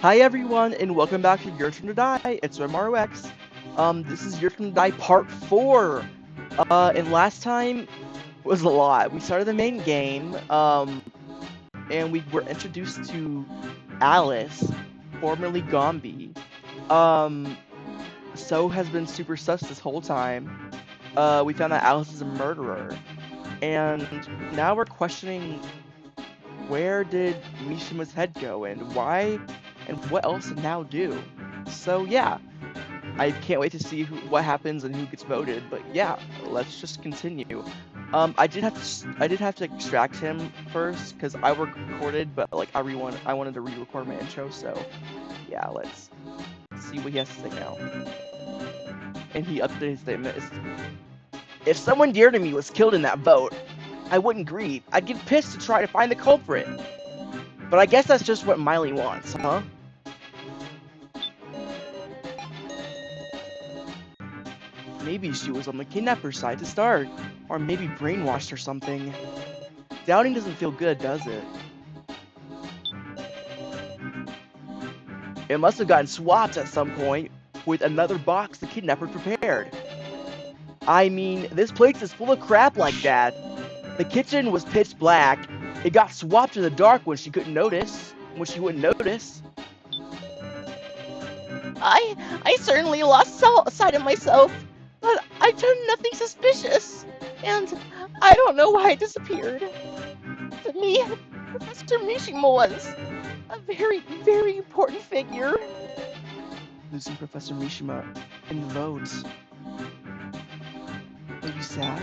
Hi everyone, and welcome back to Your Turn to Die. It's MROX. This is Your Turn to Die Part 4. And last time was a lot. We started the main game, and we were introduced to Alice, formerly Gombi. So has been super sus this whole time. We found out Alice is a murderer. And now we're questioning where did Mishima's head go and why and what else to now do. So yeah, I can't wait to see what happens and who gets voted. But yeah, let's just continue. I did have to extract him first because I recorded, but like I wanted to re-record my intro. So yeah, let's see what he has to say now. And he updated his statement. If someone dear to me was killed in that vote, I wouldn't grieve. I'd get pissed to try to find the culprit. But I guess that's just what Miley wants, huh? Maybe she was on the kidnapper's side to start, or maybe brainwashed or something. Doubting doesn't feel good, does it? It must have gotten swapped at some point with another box the kidnapper prepared. I mean, this place is full of crap like that. The kitchen was pitch black. It got swapped in the dark when she couldn't notice. When she wouldn't notice. I certainly lost sight of myself, but I've done nothing suspicious, and I don't know why I disappeared. To me, Professor Mishima was a very, very important figure. Losing Professor Mishima in the votes. Are you sad?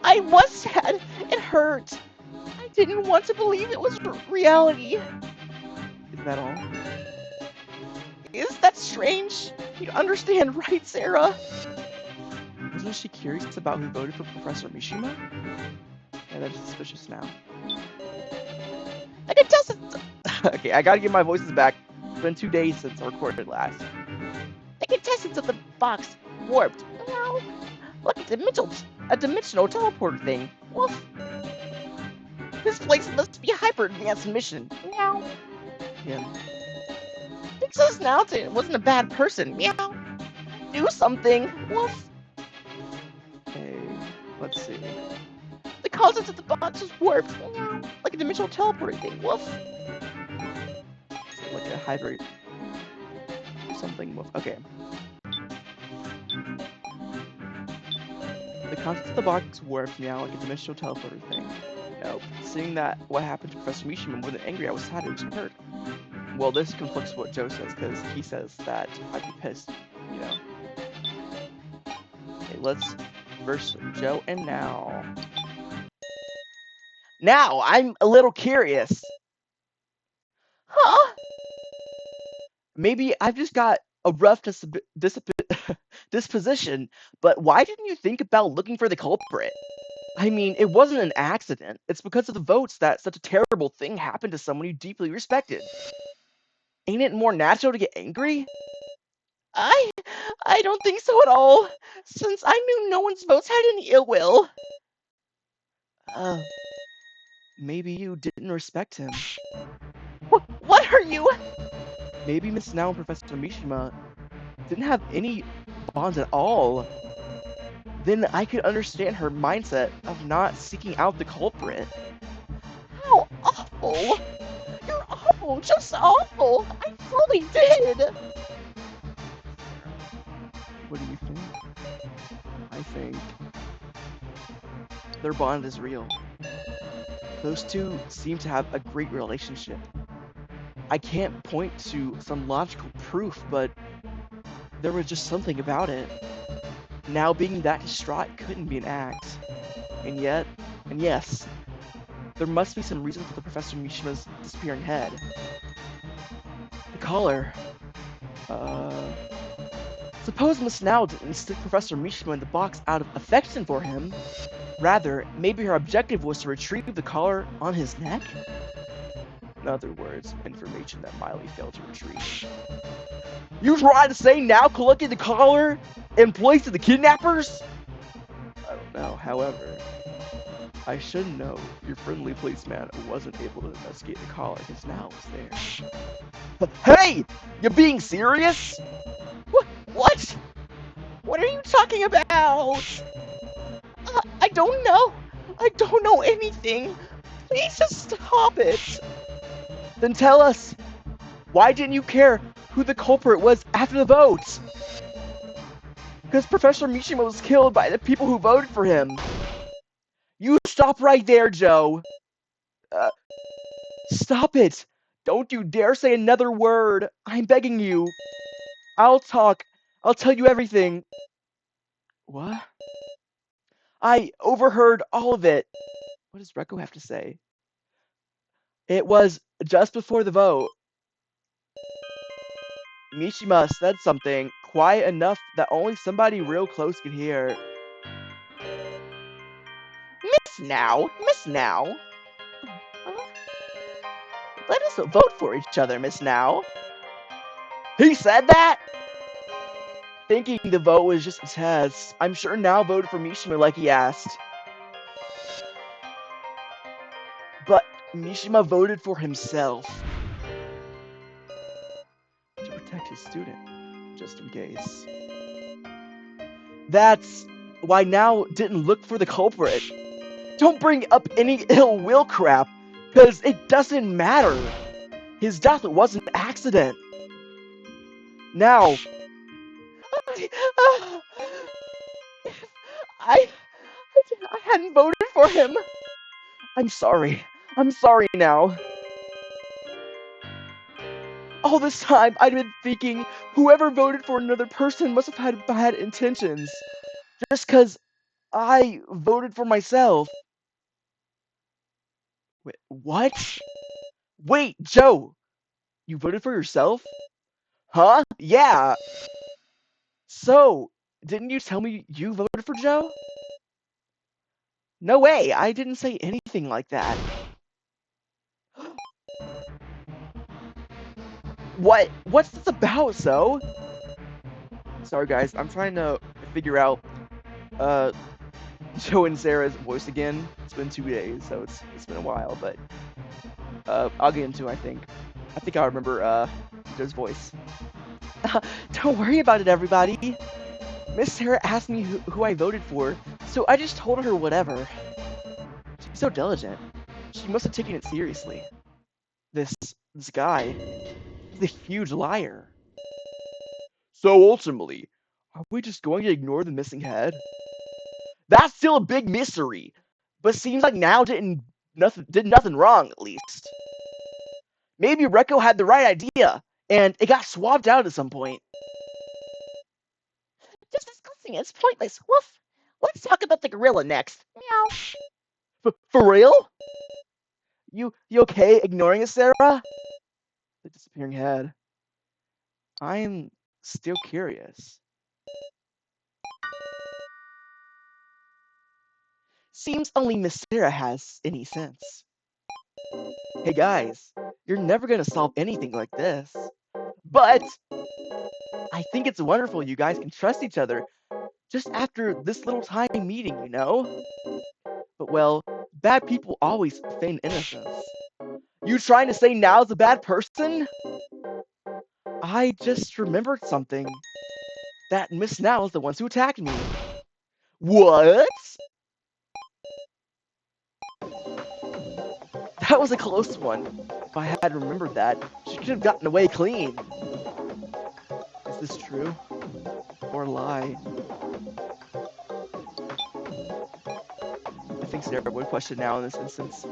I was sad. It hurt. I didn't want to believe it was reality. Is that all? Is that strange? You understand, right, Sarah? Wasn't she curious about who voted for Professor Mishima? Yeah, that's suspicious now. Like it doesn't. Okay, I gotta get my voices back. It's been 2 days since I recorded last. The contestants of the box warped. Meow. Like a dimensional teleporter thing. Woof. This place must be a hyper advanced mission. Meow. Yeah. Fix us now it wasn't a bad person. Meow. Do something. Woof. Okay, let's see. The concept of the box was warped. Meow. Like a dimensional teleporter thing. Woof. So like a hybrid something with okay. The contents of the box warped now like a dimensional teleporter thing. Nope. Seeing that what happened to Professor Mishima more than angry, I was sad it was hurt. Well, this conflicts with what Joe says, because he says that I'd be pissed, you know. Okay, let's verse Joe and now. Now, I'm a little curious. Huh? Maybe I've just got a rough disposition, but why didn't you think about looking for the culprit? I mean, it wasn't an accident. It's because of the votes that such a terrible thing happened to someone you deeply respected. Ain't it more natural to get angry? I don't think so at all. Since I knew no one's votes had any ill will. Maybe you didn't respect him. What are you? Maybe Miss Now and Professor Mishima didn't have any bonds at all. Then I could understand her mindset of not seeking out the culprit. How awful! You're awful, just awful! I fully did! What do you think? I think their bond is real. Those two seem to have a great relationship. I can't point to some logical proof, but there was just something about it. Now being that distraught couldn't be an act. And yes, there must be some reason for the Professor Mishima's disappearing head. The collar. Suppose Miss Now didn't stick Professor Mishima in the box out of affection for him. Rather, maybe her objective was to retrieve the collar on his neck? In other words, information that Miley failed to retrieve. You trying to say now collecting the collar in place of the kidnappers? I don't know, however, I should know your friendly policeman wasn't able to investigate the caller because now it's there. Hey! You being serious? What? What are you talking about? I don't know. I don't know anything. Please just stop it. Then tell us, why didn't you care who the culprit was after the vote? Because Professor Mishima was killed by the people who voted for him. You stop right there, Joe. Stop it. Don't you dare say another word. I'm begging you. I'll talk. I'll tell you everything. What? I overheard all of it. What does Rekko have to say? It was just before the vote. Mishima said something quiet enough that only somebody real close could hear. Miss Now. Let us vote for each other, Miss Now. He said that? Thinking the vote was just a test, I'm sure Now voted for Mishima like he asked. But Mishima voted for himself. To protect his student, just in case. That's why Now didn't look for the culprit. Don't bring up any ill will crap, because it doesn't matter. His death was an accident. Now, I hadn't voted for him. I'm sorry. I'm sorry now. All this time, I'd been thinking whoever voted for another person must have had bad intentions. Just because I voted for myself. Wait, what? Wait, Joe! You voted for yourself? Huh? Yeah! So, didn't you tell me you voted for Joe? No way, I didn't say anything like that. What's this about, So? Sorry guys, I'm trying to figure out Joe and Sarah's voice again. It's been 2 days, so it's been a while, but I'll get into it, I think. I think I'll remember Joe's voice. Don't worry about it, everybody. Miss Sarah asked me who I voted for, so I just told her whatever. She's so diligent. She must have taken it seriously. This guy, he's a huge liar. So ultimately, are we just going to ignore the missing head? That's still a big mystery, but seems like Now did nothing wrong, at least. Maybe Rekko had the right idea, and it got swapped out at some point. Just discussing it's pointless. Woof. Let's talk about the gorilla next. Meow. For real? You okay ignoring it, Sarah? The disappearing head. I am still curious. Seems only Miss Sarah has any sense. Hey guys, you're never gonna solve anything like this. But I think it's wonderful you guys can trust each other just after this little tiny meeting, you know? But well, bad people always feign innocence. You trying to say Now's a bad person? I just remembered something. That Miss Now is the ones who attacked me. What? That was a close one. If I had remembered that, she could have gotten away clean. Is this true? Or a lie? I think Sarah would question Now in this instance.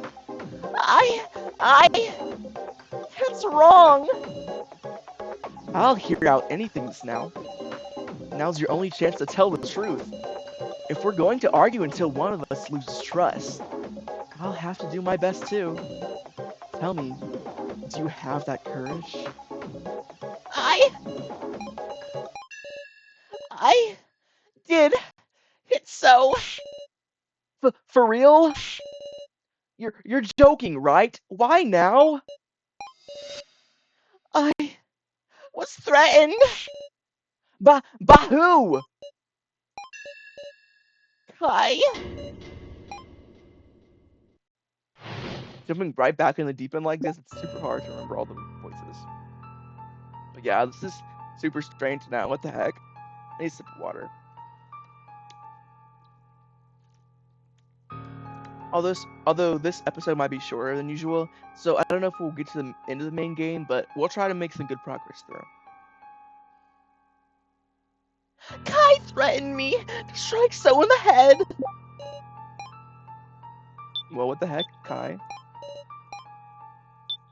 That's wrong. I'll hear out anything, Miss Now. Now's your only chance to tell the truth. If we're going to argue until one of us loses trust, I'll have to do my best too. Tell me, do you have that courage? I did it so. For real? You're joking, right? Why now? I was threatened. By who? Kai. jumping right back in the deep end like this, it's super hard to remember all the voices. But yeah, this is super strange now. What the heck? I need a sip of water. Although this episode might be shorter than usual, so I don't know if we'll get to the end of the main game, but we'll try to make some good progress through. Kai threatened me to strike So in the head. Well, what the heck, Kai?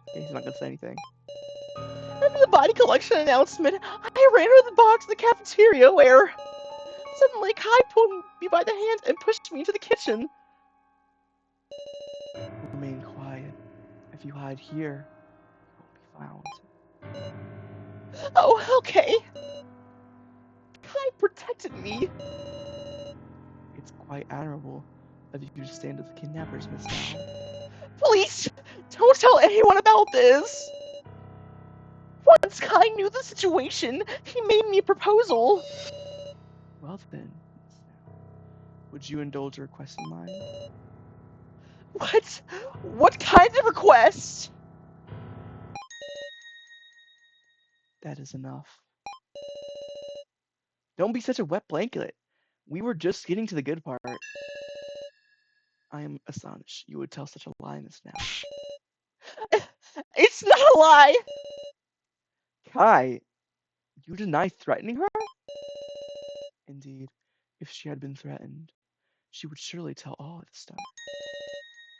Okay, he's not gonna say anything. After the body collection announcement, I ran out of the box in the cafeteria where suddenly Kai pulled me by the hand and pushed me into the kitchen. Remain quiet. If you hide here, you won't be found. Oh, okay. Kai protected me. It's quite admirable of you to stand with the kidnappers, Miss Now. Please, don't tell anyone about this. Once Kai knew the situation, he made me a proposal. Well then, Miss Now, would you indulge a request of mine? What? What kind of request? That is enough. Don't be such a wet blanket. We were just getting to the good part. I am astonished you would tell such a lie, Miss Now. It's not a lie. Kai, you deny threatening her? Indeed, if she had been threatened, she would surely tell all at the start.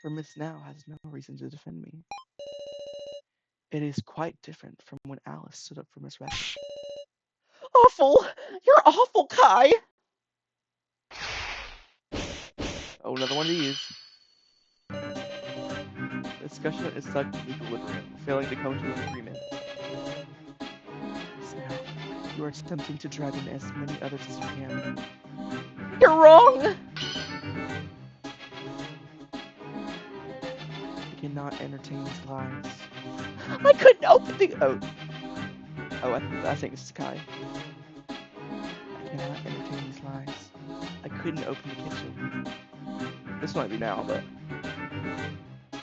For Miss Now has no reason to defend me. It is quite different from when Alice stood up for Miss Rex. Awful. You're awful, Kai. Oh, another one of these. Discussion is stuck in equilibrium, failing to come to an agreement. Miss Now, you are attempting to drag in as many others as you can. You're wrong. I cannot entertain these lies. I couldn't open the... I think this is Kai. I cannot entertain these lies. I couldn't open the kitchen. This might be now, but...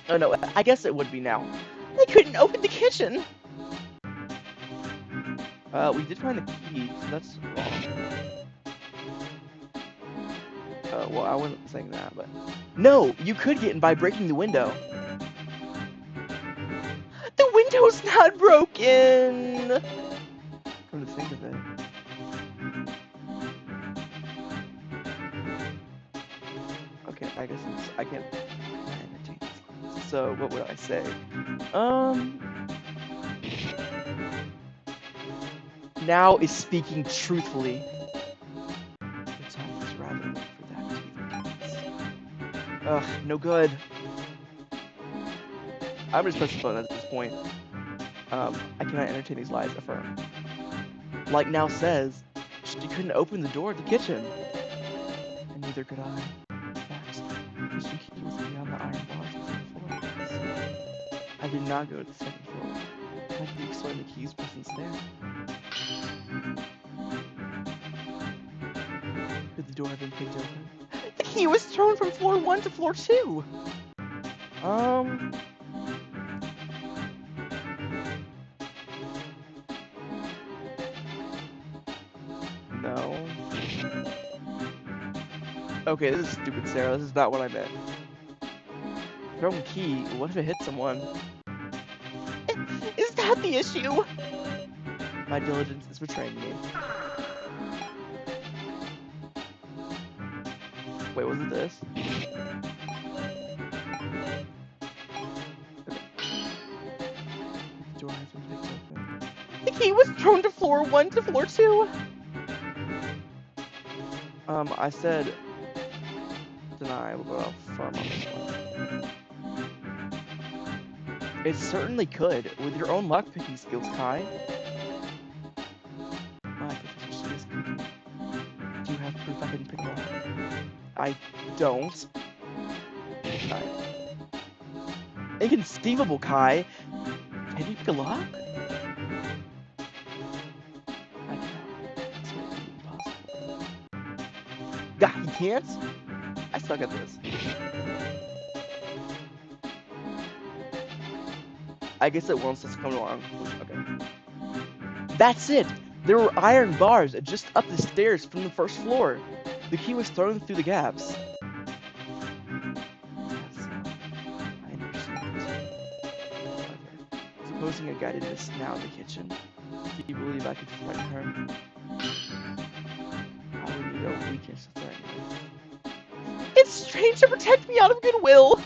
Oh no, I guess it would be now. I couldn't open the kitchen. We did find the key, so that's wrong. Well, I wasn't saying that, but... No! You could get in by breaking the window! The window's not broken. Come to think of it. Okay, I guess it's... I can't entertain these lies. So, what would I say? Now is speaking truthfully. The time is rather late for that to be the case. Ugh, no good. I'm just pressing the button at this point. I cannot entertain these lies, affirm. Like Now says, she couldn't open the door to the kitchen. And neither could I. In fact, the kitchen key was beyond the iron bars on the floor. I did not go to the second floor. How could you explain the key's presence there? Could the door have been picked open? The key was thrown from floor 1 to floor 2. No. Okay, this is stupid, Sarah. This is not what I meant. Thrown key? What if it hit someone? Is that the issue? My diligence is betraying me. Wait, was it this? Okay. The door has been picked open. The key was thrown to floor 1 to floor 2. I said deny, but I'll affirm on this one. It certainly could, with your own lockpicking skills, Kai. My Professor is cooking. Do you have proof I can pick a lock? I don't. Kai. Inconceivable, Kai. Can you pick a lock? I cannot. It's impossible. God, you can't? I suck at this. I guess it wants us to come along. Okay. That's it! There were iron bars just up the stairs from the first floor. The key was thrown through the gaps. Yes, I understand. However, supposing I guided this now in the kitchen, do you believe I could threaten her? I would need a weakness to threaten her. It's strange to protect me out of goodwill.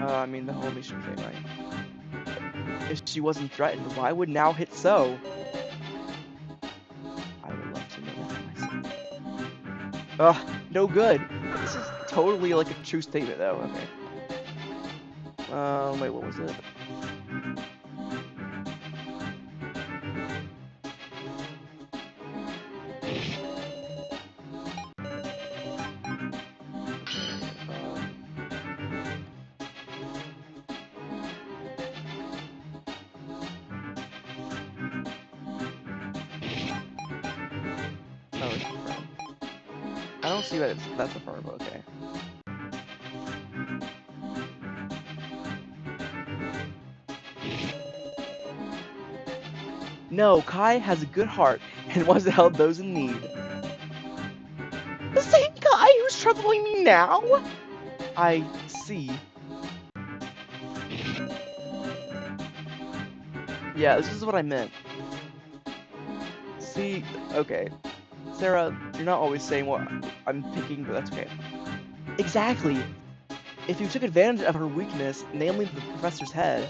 I mean the whole mission thing, right? If she wasn't threatened, why would now hit so? I would love to know that myself. Ugh, no good. This is totally like a true statement, though. Okay. Wait, what was it? Oh, it's confirmed. I don't see that that's affirmed, but okay. No, Kai has a good heart and wants to help those in need. The same guy who's troubling me now? I see. Yeah, this is what I meant. See, okay. Sarah, you're not always saying what I'm picking, but that's okay. Exactly. If you took advantage of her weakness, namely the professor's head.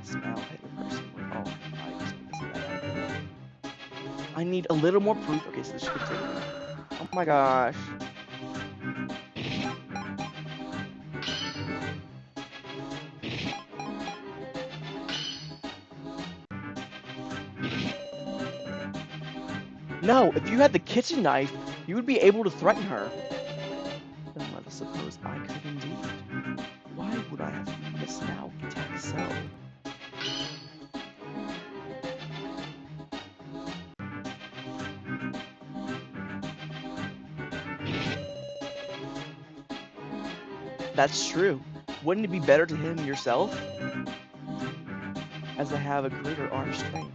Smell hit a person with all her pipes because of that. I need a little more proof. Okay, so this should continue. Oh my gosh. No, if you had the kitchen knife, you would be able to threaten her. Then let us suppose I could indeed. Why would I have missed now attack so? That's true. Wouldn't it be better to hit him yourself? As I have a greater arm strength.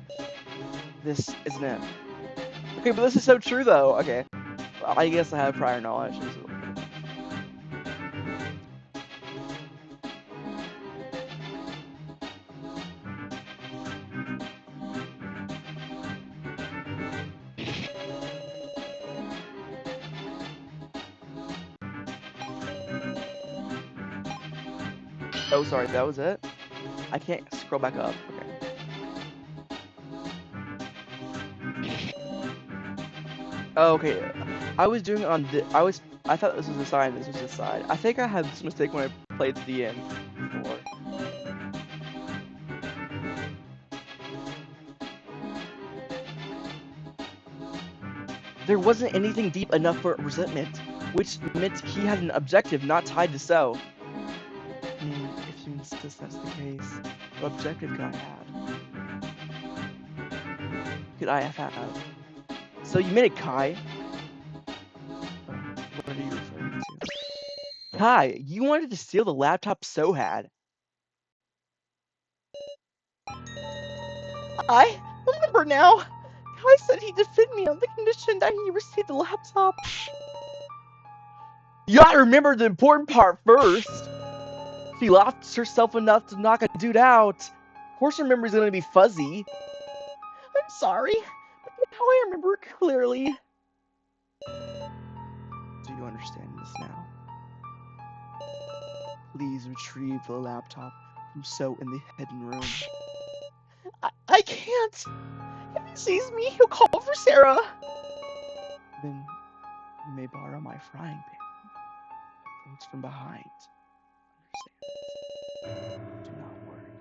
This isn't it. Okay, but this is so true though. Okay. Well, I guess I have prior knowledge. Oh, sorry, that was it? I can't scroll back up. Okay. Oh, okay. I was doing on the. I thought this was a sign. This was a side. I think I had this mistake when I played the end before. There wasn't anything deep enough for resentment, which meant he had an objective not tied to so. If you insist that's the case, what objective could I have had? So you made it Kai? What are you referring to? Kai, you wanted to steal the laptop so bad. I remember now. Kai said he'd defend me on the condition that he received the laptop. You gotta remember the important part first. If he lost herself enough to knock a dude out, of course her memory's gonna be fuzzy. I'm sorry, but now I remember it clearly. Do you understand this now? Please retrieve the laptop from So in the hidden room. I can't. If he sees me, he'll call for Sarah. Then you may borrow my frying pan. It's from behind. Understand? Do not worry.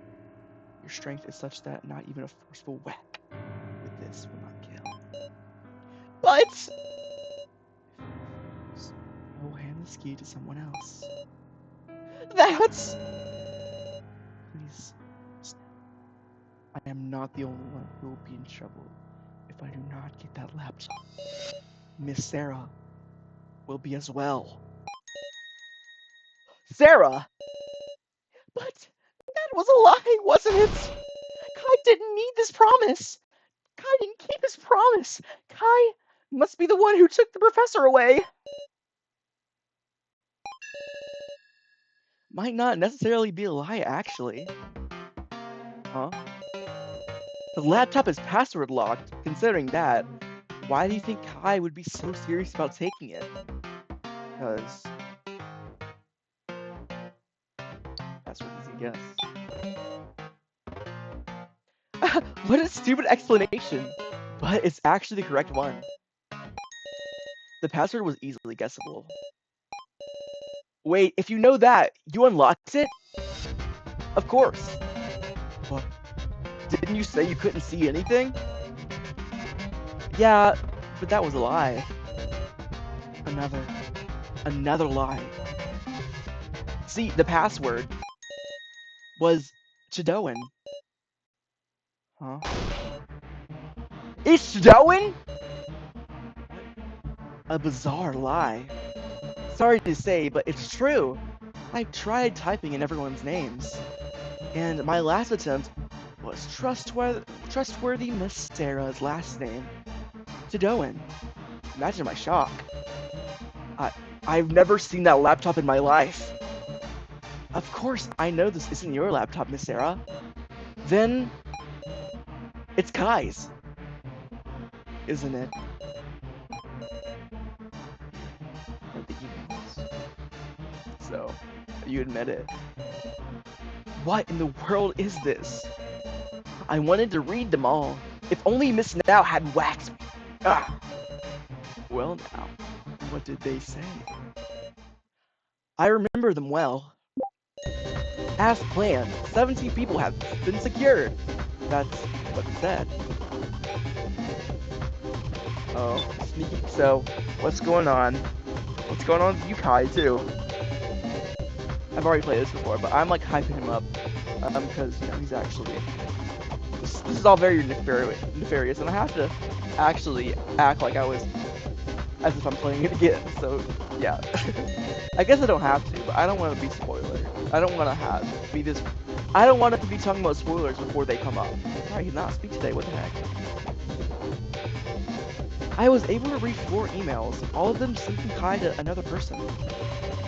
Your strength is such that not even a forceful whack with this will not kill. But I will hand this key to someone else. that's... Please. I am not the only one who will be in trouble if If I do not get that laptop, Miss Sarah will be as well. Sarah! But that was a lie, wasn't it? Kai didn't need this promise. Kai didn't keep his promise. Kai must be the one who took the professor away. Might not necessarily be a lie, actually. Huh? The laptop is password locked. Considering that, why do you think Kai would be so serious about taking it? Because that's what easy guess. What a stupid explanation! But it's actually the correct one. The password was easily guessable. Wait, if you know that, you unlocked it? Of course. What? Didn't you say you couldn't see anything? Yeah, but that was a lie. Another lie. See, the password was Chidoan. Huh? It's Chidoan? A bizarre lie. Sorry to say, but it's true. I tried typing in everyone's names, and my last attempt was trustworthy Miss Sarah's last name, Chidoan. Imagine my shock. I've never seen that laptop in my life. Of course, I know this isn't your laptop, Miss Sarah. Then, it's Kai's. Isn't it? Read the emails. So, you admit it. What in the world is this? I wanted to read them all. If only Miss Now had waxed me. Ah. Well now, what did they say? I remember them well. As planned, 17 people have been secured. That's what it said. Oh, sneaky. So, what's going on? What's going on with you, Kai, too? I've already played this before, but I'm like hyping him up. Because, you know, he's actually... This is all very nefarious, and I have to actually act like I was... as if I'm playing it again, so, yeah. I guess I don't have to, but I don't want to be spoiler. I don't want to be this... I don't want to be talking about spoilers before they come up. Sorry, he did not speak today, what the heck? I was able to read 4 emails, all of them sent from Kai to another person.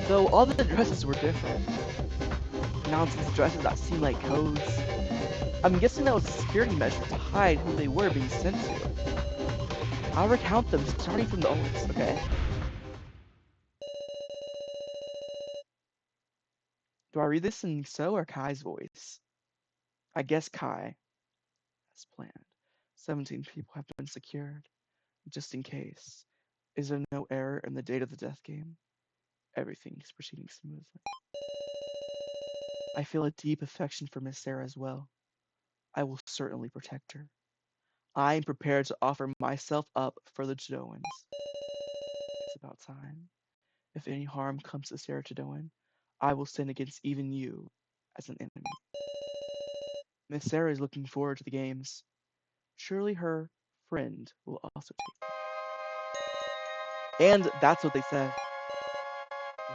Though all the addresses were different. Nonsense addresses that seemed like codes. I'm guessing that was a security measure to hide who they were being sent to. I'll recount them starting from the oldest, okay? Do I read this in So or Kai's voice? I guess Kai. As planned. 17 people have been secured. Just in case. Is there no error in the date of the death game? Everything is proceeding smoothly. I feel a deep affection for Miss Sarah as well. I will certainly protect her. I am prepared to offer myself up for the Chidoans. It's about time. If any harm comes to Sarah Chidoan, I will sin against even you as an enemy. Miss Sarah is looking forward to the games. Surely her friend will also take them. And that's what they said.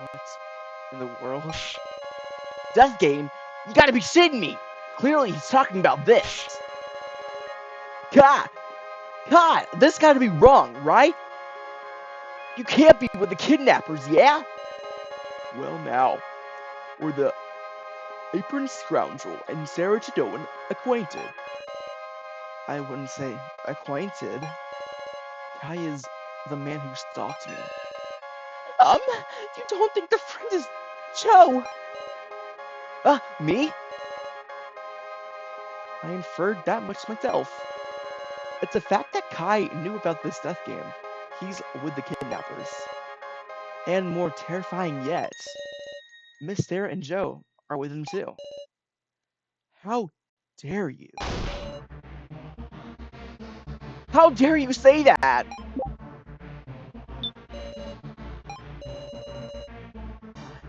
What in the world? Death game? You gotta be shitting me! Clearly he's talking about this. God, this gotta be wrong, right? You can't be with the kidnappers, yeah? Well now, were the apron scoundrel and Sarah Chidoan acquainted? I wouldn't say acquainted. Kai is the man who stalked me. You don't think the friend is Joe? Me? I inferred that much myself. It's a fact that Kai knew about this death game. He's with the kidnappers. And more terrifying yet, Miss Sarah and Joe are with him too. How dare you? How dare you say that?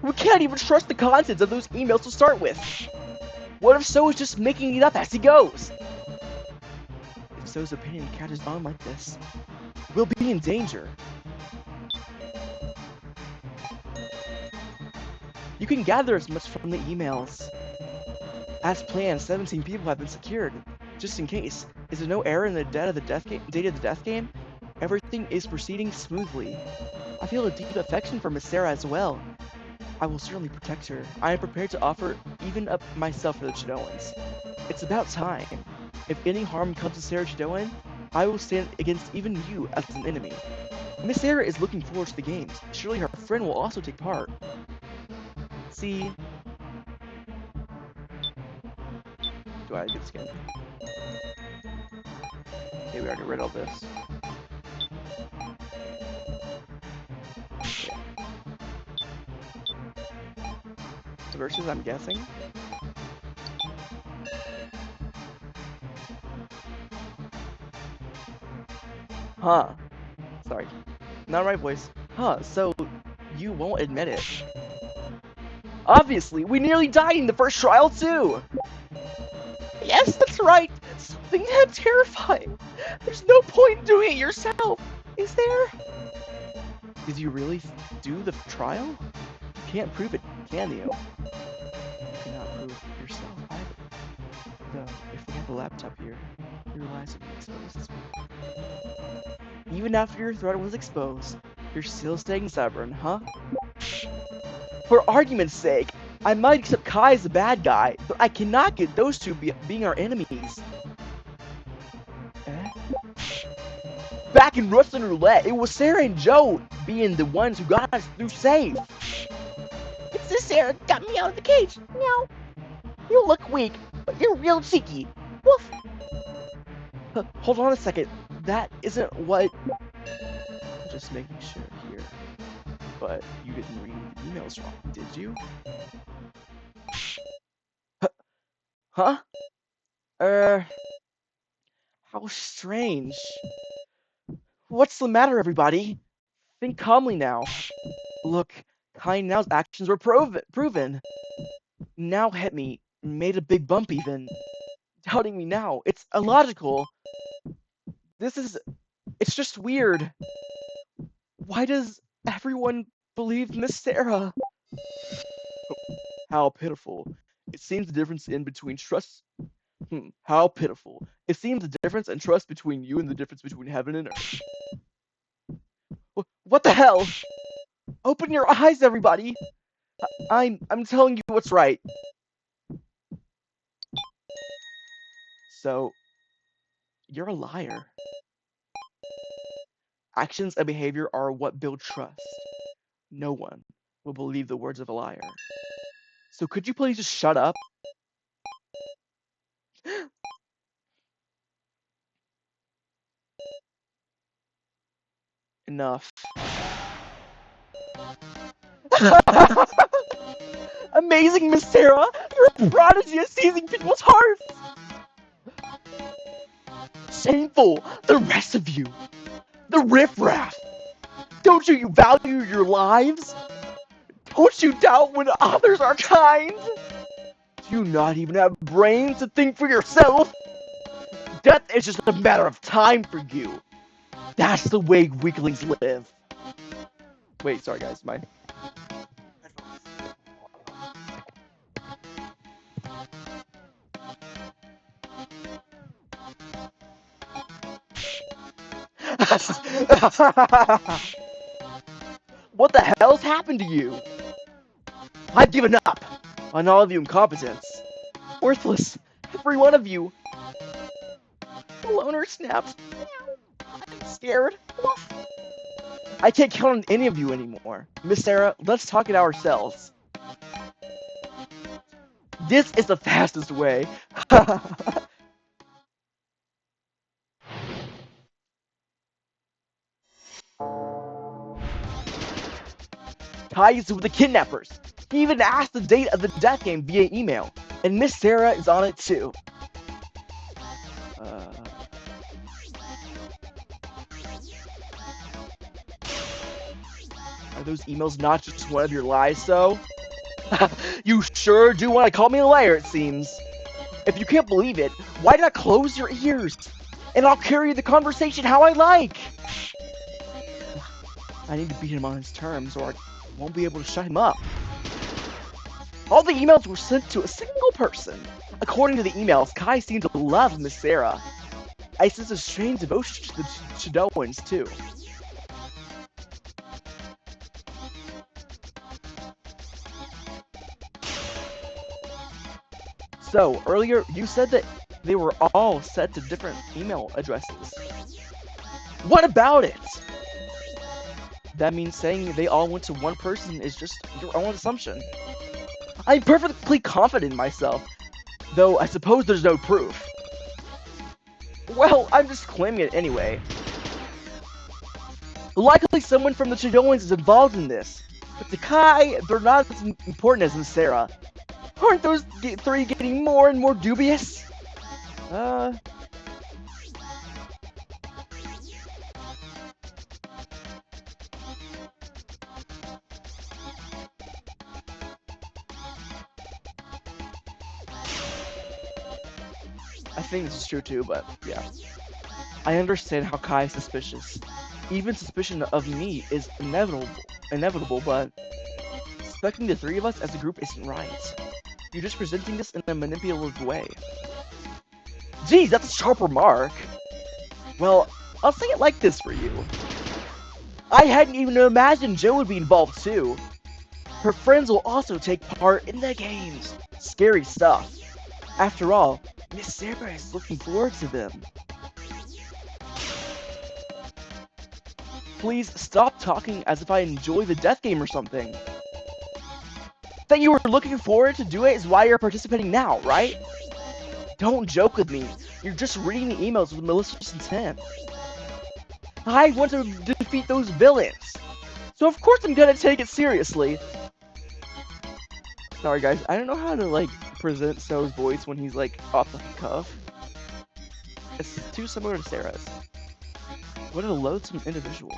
We can't even trust the contents of those emails to start with. What if So is just making it up as he goes? If So's opinion catches on like this, we'll be in danger. You can gather as much from the emails. As planned, 17 people have been secured. Just in case, is there no error in the date of the death game? Everything is proceeding smoothly. I feel a deep affection for Miss Sarah as well. I will certainly protect her. I am prepared to offer even up myself for the Chidoans. It's about time. If any harm comes to Sarah Chidoan, I will stand against even you as an enemy. Miss Sarah is looking forward to the games. Surely her friend will also take part. See? Do I have a good skin? Okay, we already read all this. Okay. Versus, I'm guessing. Huh. Sorry. Not right voice. Huh, so you won't admit it. Obviously, we nearly died in the first trial too! Yes, that's right. Something that terrifying. There's no point in doing it yourself, is there? Did you really do the trial? You can't prove it, can you? You cannot prove it yourself either. Though, if we have a laptop here, your lies would be exposed. Even after your threat was exposed, you're still staying stubborn, huh? For argument's sake, I might accept Kai as the bad guy, but I cannot get those two being our enemies. Eh? Back in Russian Roulette, it was Sarah and Joe being the ones who got us through safe. It's this Sarah got me out of the cage. Meow. You look weak, but you're real cheeky. Woof. Hold on a second. That isn't what... Just making sure here. But you didn't read the emails wrong, did you? Huh? How strange. What's the matter, everybody? Think calmly now. Look, Kai Now's actions were proven. Now hit me, made a big bump even. Doubting me now, it's illogical. It's just weird. Why does everyone believe Miss Sarah? How pitiful. It seems the difference in between trust... How pitiful. It seems the difference in trust between you and the difference between heaven and earth. What the hell? Open your eyes, everybody! I'm telling you what's right. So, you're a liar. Actions and behavior are what build trust. No one will believe the words of a liar. So could you please just shut up? Enough. Amazing, Miss Sarah! You're a prodigy at seizing people's hearts! Shameful! The rest of you! The riffraff! Don't you value your lives? Don't you doubt when others are kind? Do you not even have brains to think for yourself? Death is just a matter of time for you. That's the way weaklings live. Wait, sorry guys, mine. What the hell's happened to you? I've given up on all of you incompetents. Worthless, every one of you. The loner snapped. I'm scared. I can't count on any of you anymore. Miss Sarah, let's talk it ourselves. This is the fastest way. Kai is with the kidnappers. He even asked the date of the death game via email. And Miss Sarah is on it too. Are those emails not just one of your lies, though? You sure do want to call me a liar, it seems. If you can't believe it, why not close your ears? and I'll carry the conversation how I like. I need to beat him on his terms, or I won't be able to shut him up. All the emails were sent to a single person. According to the emails, Kai seemed to love Miss Sarah. I sense a strange devotion to the Chidoans, too. So, earlier, you said that they were all set to different email addresses. What about it? That means saying they all went to one person is just your own assumption. I'm perfectly confident in myself, though I suppose there's no proof. Well, I'm just claiming it anyway. Likely someone from the Chidoans is involved in this, but to Kai, they're not as important as Miss Sarah. Aren't those three getting more and more dubious? I think this is true too, but yeah. I understand how Kai is suspicious. Even suspicion of me is inevitable, but suspecting the three of us as a group isn't right. You're just presenting this in a manipulative way. Geez, that's a sharp remark. Well, I'll say it like this for you. I hadn't even imagined Joe would be involved too. Her friends will also take part in the games. Scary stuff. After all, Miss Sarah is looking forward to them. Please stop talking as if I enjoy the death game or something. That you were looking forward to do it is why you're participating now, right? Don't joke with me. You're just reading the emails with malicious intent. I want to defeat those villains. So of course I'm gonna take it seriously. Sorry guys, I don't know how to like present Snow's voice when he's like off the cuff. It's too similar to Sarah's. What a loathsome individual.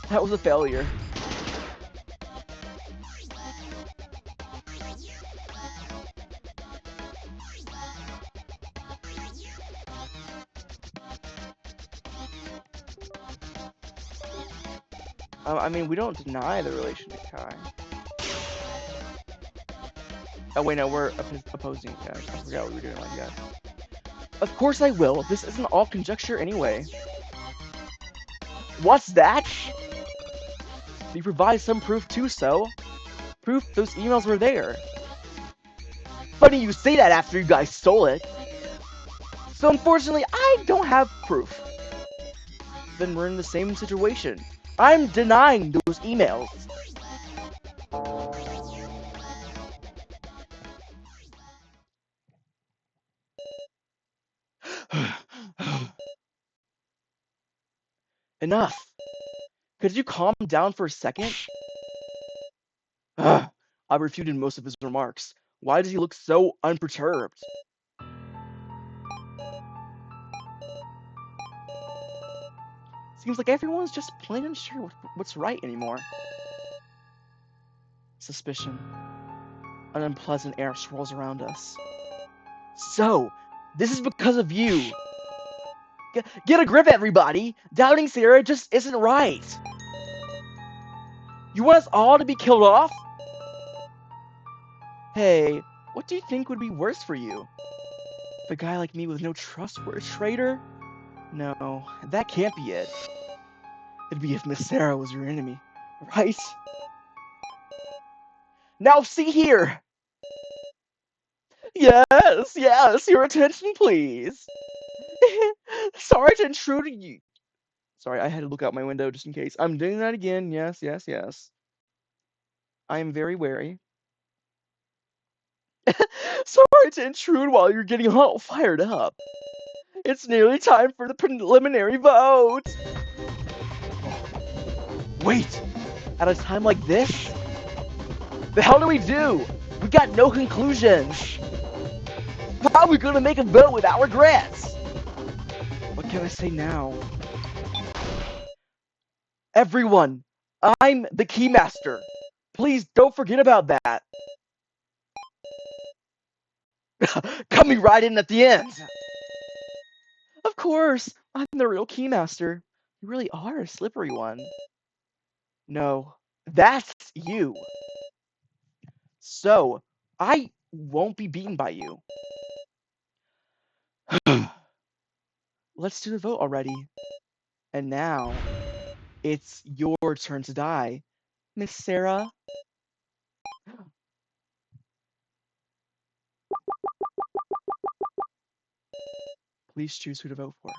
That was a failure. I mean, we don't deny the relation to Kai. Oh wait, no, we're opposing it. Yeah, I forgot what we were doing like that. Of course I will. This isn't all conjecture anyway. What's that? We provide some proof too, so. Proof those emails were there. Funny you say that after you guys stole it. So unfortunately, I don't have proof. Then we're in the same situation. I'm denying those emails. Enough. Could you calm down for a second? I refuted most of his remarks. Why does he look so unperturbed? Seems like everyone's just plain unsure what's right anymore. Suspicion. An unpleasant air swirls around us. So, this is because of you. Get a grip, everybody! Doubting Sarah just isn't right. You want us all to be killed off? Hey, what do you think would be worse for you? If a guy like me with no trust were a traitor? No, that can't be it. It'd be if Miss Sarah was your enemy, right? Now see here! Yes, your attention please! Sorry to intrude you. Sorry, I had to look out my window just in case. I'm doing that again, yes. I am very wary. Sorry to intrude while you're getting all fired up. It's nearly time for the preliminary vote! Wait! At a time like this? The hell do we do? We got no conclusions! How are we gonna make a vote without regrets? What can I say now? Everyone, I'm the Keymaster. Please don't forget about that. Coming right in at the end. Of course! I'm the real Keymaster. You really are a slippery one. No, that's you. So, I won't be beaten by you. Let's do the vote already. And now, it's your turn to die, Miss Sarah. Please choose who to vote for.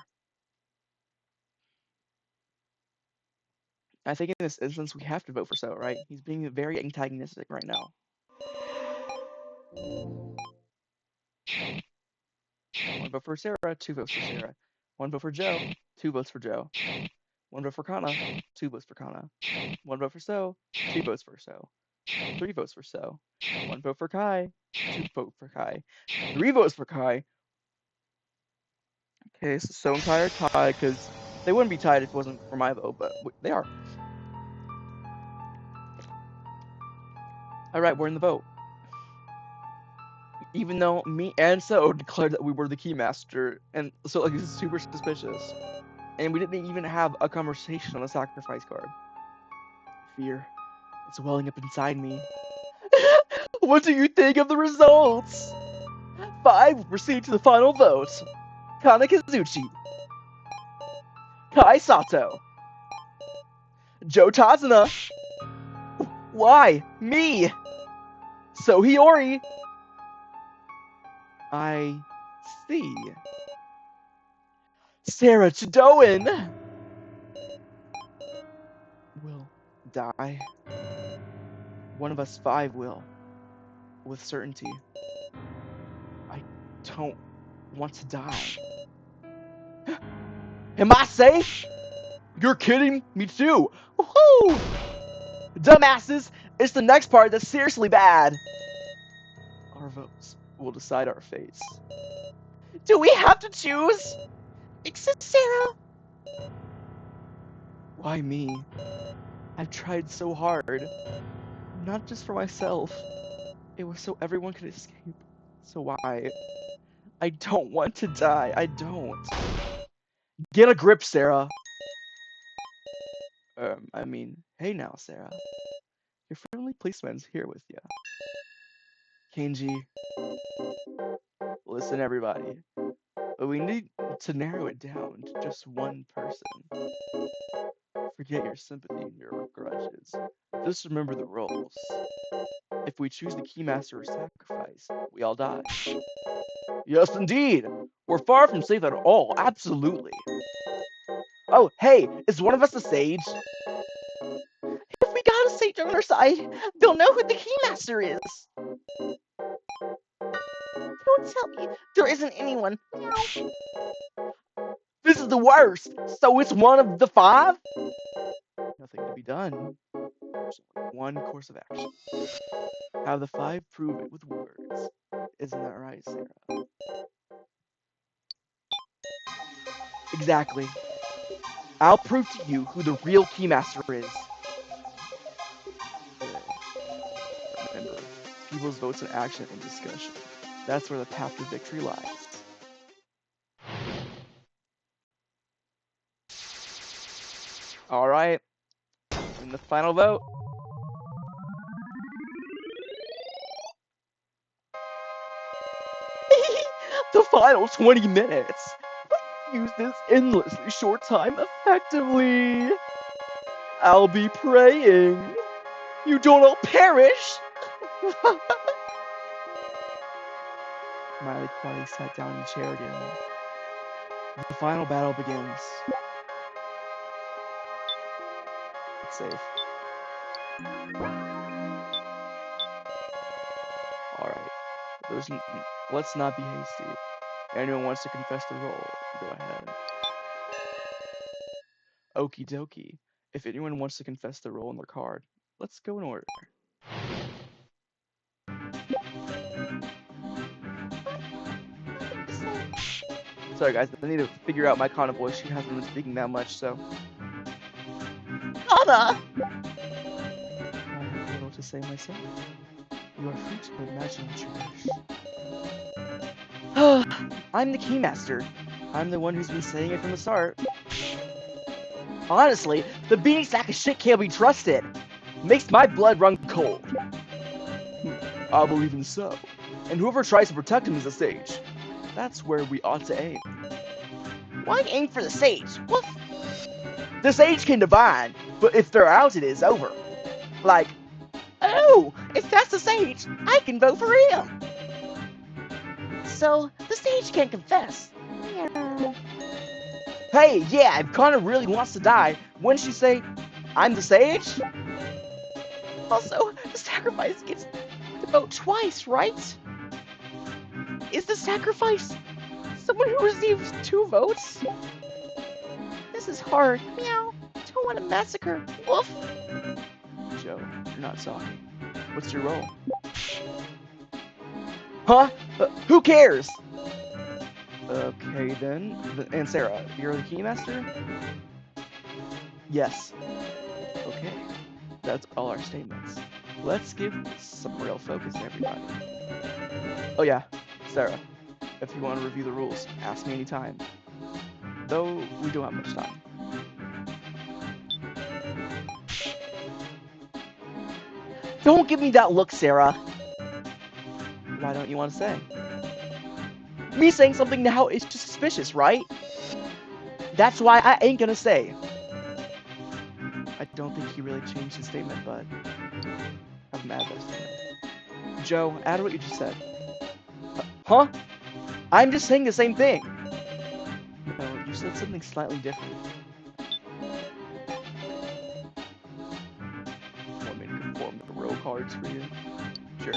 I think in this instance, we have to vote for So, right? He's being very antagonistic right now. One vote for Sarah, 2 votes for Sarah. 1 vote for Joe, 2 votes for Joe. 1 vote for Kana, 2 votes for Kana. 1 vote for So, 2 votes for So. 3 votes for So. 1 vote for Kai, 2 votes for Kai. 3 votes for Kai. Okay, so and Kai are tied because they wouldn't be tied if it wasn't for my vote, but they are. All right, we're in the vote. Even though me and So declared that we were the Keymaster, and so like this is super suspicious, and we didn't even have a conversation on the sacrifice card. Fear, it's welling up inside me. What do you think of the results? 5 proceed to the final vote. Kana Kazuchi, Kai Sato, Joe Tazuna. Why me? So Hiyori. I see. Sarah Chidoin will die. One of us 5 will, with certainty. I don't want to die. Am I safe? You're kidding me too. Woohoo! Dumbasses, it's the next part that's seriously bad. Our votes will decide our fates. Do we have to choose? Except Sarah. Why me? I've tried so hard. Not just for myself. It was so everyone could escape. So why? I don't want to die. I don't. Get a grip, Sarah. I mean, hey now, Sarah. Your friendly policeman's here with you. Kenji, listen, everybody. But we need to narrow it down to just one person. Forget your sympathy and your grudges. Just remember the roles. If we choose the Keymaster or sacrifice, we all die. Yes, indeed. We're far from safe at all. Absolutely. Oh, hey, is one of us a sage? If we got a sage on our side, they'll know who the Keymaster is. Don't tell me there isn't anyone. This is the worst. So it's one of the 5? Nothing to be done. There's only one course of action. Have the 5 prove it with words. Isn't that right, Sarah? Exactly. I'll prove to you who the real Keymaster is. Remember, people's votes in action and discussion. That's where the path to victory lies. Alright. In the final vote. The final 20 minutes. Use this endlessly short time effectively. I'll be praying. You don't all perish. Miley quietly sat down in the chair again. The final battle begins. It's safe. Alright. Let's not be hasty. Anyone wants to confess the role, go ahead. Okie dokie. If anyone wants to confess the role in their card, let's go in order. Sorry guys, I need to figure out my Kana voice. She hasn't been speaking that much, so. Kana! I have little to say myself. You are free to imagine what you wish. I'm the Keymaster. I'm the one who's been saying it from the start. Honestly, the beanie sack of shit can't be trusted. Makes my blood run cold. I believe him so. And whoever tries to protect him is a sage. That's where we ought to aim. Why aim for the sage? Woof! The sage can divine, but if they're out, it is over. Like, oh, if that's the sage, I can vote for him. So, the sage can't confess. Yeah. hey, yeah, if Connor really wants to die, wouldn't she say, I'm the sage? Also, the sacrifice gets to vote twice, right? Is the sacrifice someone who receives 2 votes? This is hard. Meow. Don't want to massacre. Woof. Joe, you're not talking. What's your role? Huh? Who cares? Okay then. And Sarah, you're the keymaster? Yes. Okay. That's all our statements. Let's give some real focus to everybody. Oh yeah, Sarah, if you want to review the rules, ask me anytime. Though we don't have much time. Don't give me that look, Sarah. Why don't you want to say? Me saying something now is just suspicious, right? That's why I ain't gonna say. I don't think he really changed his statement, but I'm mad at that statement. Joe, add what you just said. Huh? I'm just saying the same thing. No, you said something slightly different. Want me to conform the roll cards for you? Sure.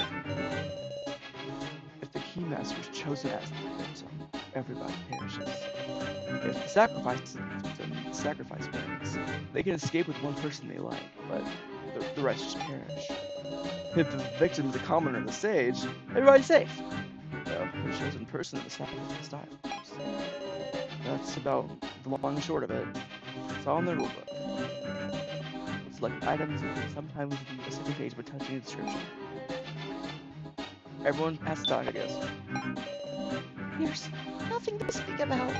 If the keymaster is chosen as the victim, everybody perishes. If the sacrifice is the victim, the sacrifice wins. They can escape with one person they like, but the rest just perish. If the victim is a commoner of the sage, everybody's safe. So, the chosen person of the sacrifice dies. That's about the long and short of it. It's all in the rulebook. With select items, you can sometimes view a second page by touching the description. Everyone has to talk, I guess. There's nothing to speak about.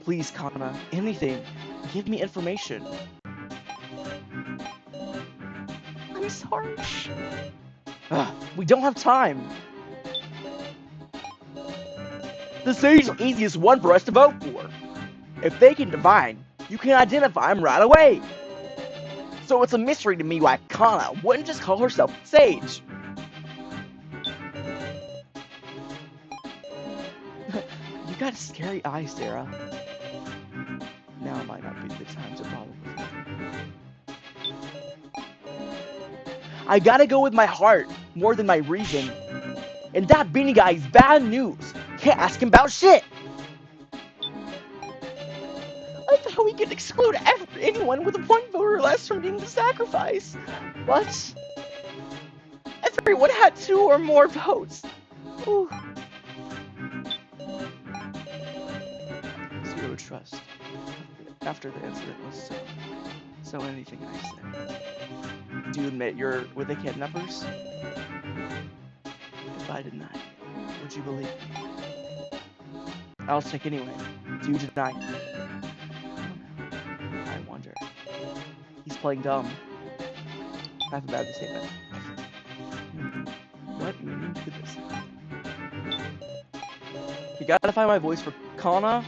Please, Kana, anything. Give me information. I'm sorry. We don't have time. The sage is the easiest one for us to vote for. If they can divine, you can identify him right away. So it's a mystery to me why Kana wouldn't just call herself Sage. You got a scary eye, Sarah. Now might not be the time to bother with me. I gotta go with my heart more than my reason. And that beanie guy is bad news. Can't ask him about shit. I thought we could exclude anyone with one vote or less from being the sacrifice. What? Everyone had 2 or more votes. Ooh. Zero trust. After the incident was so anything I say. Do you admit you're with the kidnappers? If I deny it, would you believe me? I'll check anyway. Do you deny it? I wonder. He's playing dumb. I have a bad statement. What meaning could this have? You gotta find my voice for Kana.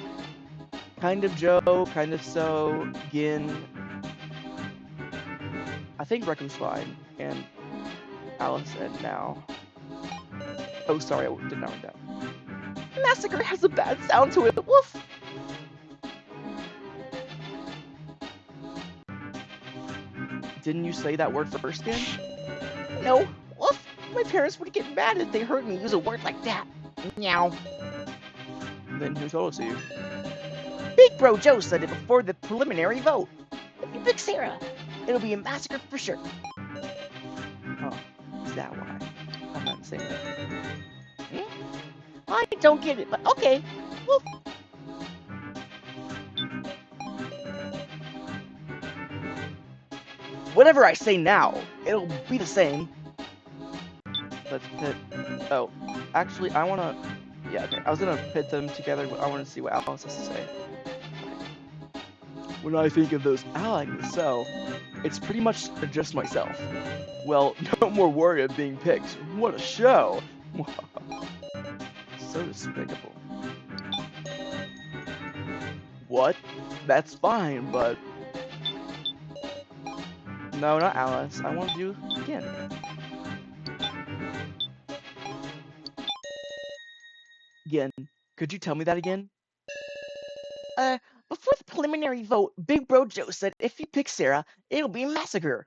Kind of Joe, kind of so, Gin. I think Rekka was fine, and Alice and now. Oh, sorry, I did not read that. Massacre has a bad sound to it. Woof. Didn't you say that word first, Gin? No. Woof. My parents would get mad if they heard me use a word like that. Meow. Then who told it to you? Big Bro Joe said it before the preliminary vote. If you pick Sarah, it'll be a massacre for sure. Oh, is that why? I'm not saying that. I don't get it, but okay. Woof. Whatever I say now, it'll be the same. Let's pit. Oh, actually, I wanna Yeah, okay. I was gonna pit them together, but I want to see what Alice has to say. When I think of those allies, so it's pretty much just myself. Well, no more worry of being picked. What a show! So despicable. What? That's fine, but no, not Alice. I want to do again. Again. Could you tell me that again? Before the preliminary vote, Big Bro Joe said if you pick Sarah, it'll be a massacre.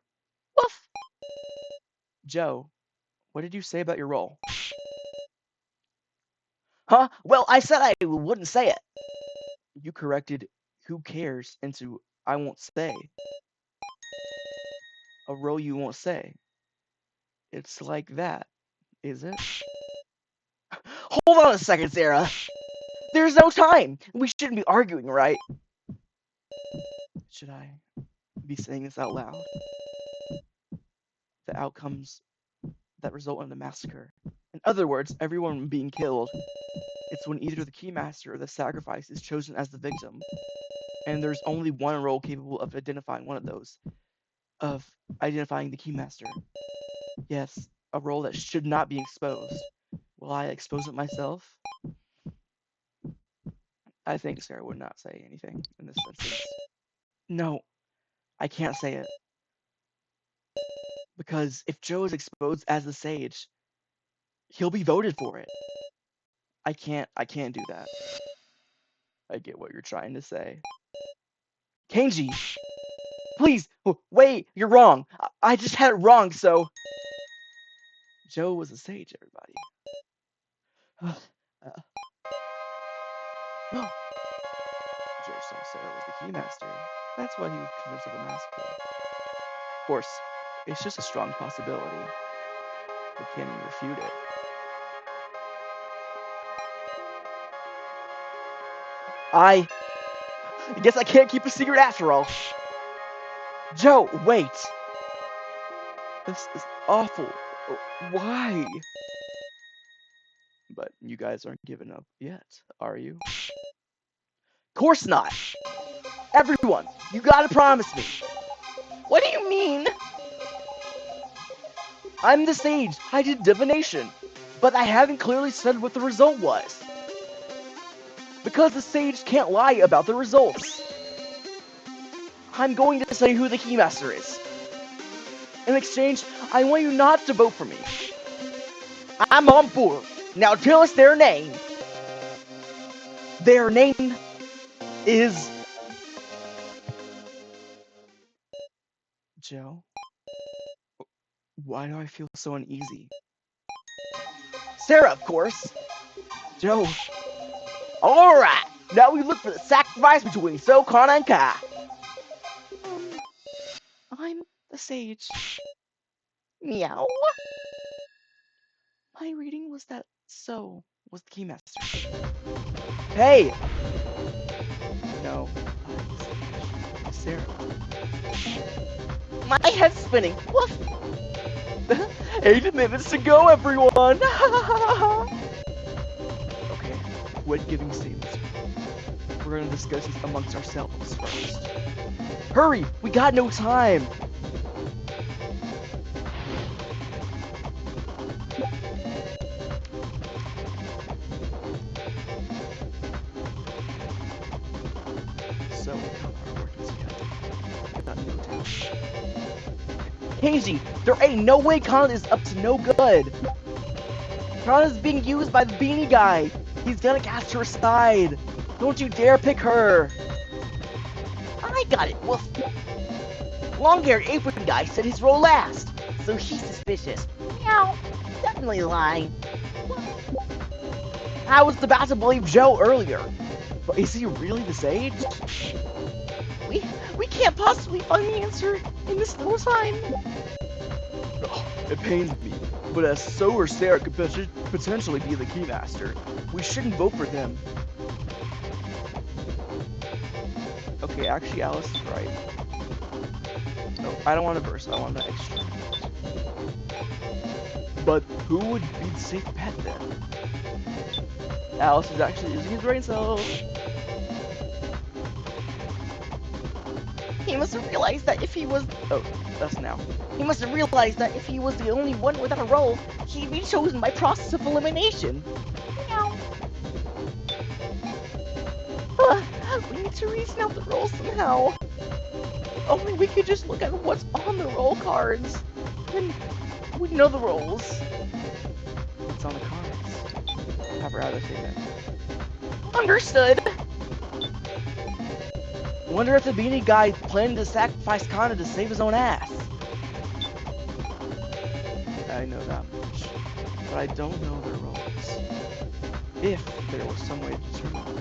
Woof. Joe, what did you say about your role? Huh? Well, I said I wouldn't say it. You corrected "who cares" into "I won't say." A role you won't say. It's like that, is it? Hold on a second, Sarah. There's no time. We shouldn't be arguing, right? Should I be saying this out loud? The outcomes that result in a massacre. In other words, everyone being killed. It's when either the Keymaster or the sacrifice is chosen as the victim. And there's only one role capable of identifying one of those. Of identifying the Keymaster. Yes, a role that should not be exposed. Will I expose it myself? I think Sarah would not say anything in this instance. No, I can't say it. Because if Joe is exposed as the sage, he'll be voted for it. I can't do that. I get what you're trying to say. Kenji, please, wait, you're wrong. I just had it wrong, so... Joe was a sage, everybody. Joe saw Sarah was the Keymaster. That's why he was convinced of the massacre. Of course, it's just a strong possibility. But can he refute it? I guess I can't keep a secret after all. Joe, wait! This is awful. Why? But you guys aren't giving up yet, are you? Course not! Everyone, you gotta promise me! What do you mean? I'm the sage. I did divination. But I haven't clearly said what the result was. Because the sage can't lie about the results. I'm going to say who the Keymaster is. In exchange, I want you not to vote for me. I'm on board. Now tell us their name. Their name is... Joe? Why do I feel so uneasy? Sarah, of course. Joe. Alright, now we look for the sacrifice between Sokana and Kai. I'm the sage. Meow. My reading was that So was the Keymaster. Hey! No, Sarah. My head's spinning. Woof. 8 minutes to go, everyone! Okay, quit giving statements. We're gonna discuss this amongst ourselves first. Hurry! We got no time! So, how are working together? We got no time. Kenji, there ain't no way Kana is up to no good! Kana's being used by the beanie guy! He's gonna cast her aside! Don't you dare pick her! I got it. Woof. Long-haired apron guy said his role last, so he's suspicious. Meow. Definitely lying. I was about to believe Joe earlier. But is he really the sage? We can't possibly find the answer in this little time. Oh, it pains me, but as So or Sarah could potentially be the Keymaster, we shouldn't vote for them. Okay, actually Alice is right. No, I don't want a verse, I want an extra. But who would be the safe bet then? Alice is actually using his brain cells. He must have realized that if he was Oh, that's now. he must have realized that if he was the only one without a role, he'd be chosen by process of elimination. Meow. We need to reason out the roles somehow. If only we could just look at what's on the roll cards, then we'd know the roles. What's on the cards? Have her add the statement. Understood. Wonder if the beanie guy planned to sacrifice Kana to save his own ass. I know that much, but I don't know their roles. If there was some way to determine them.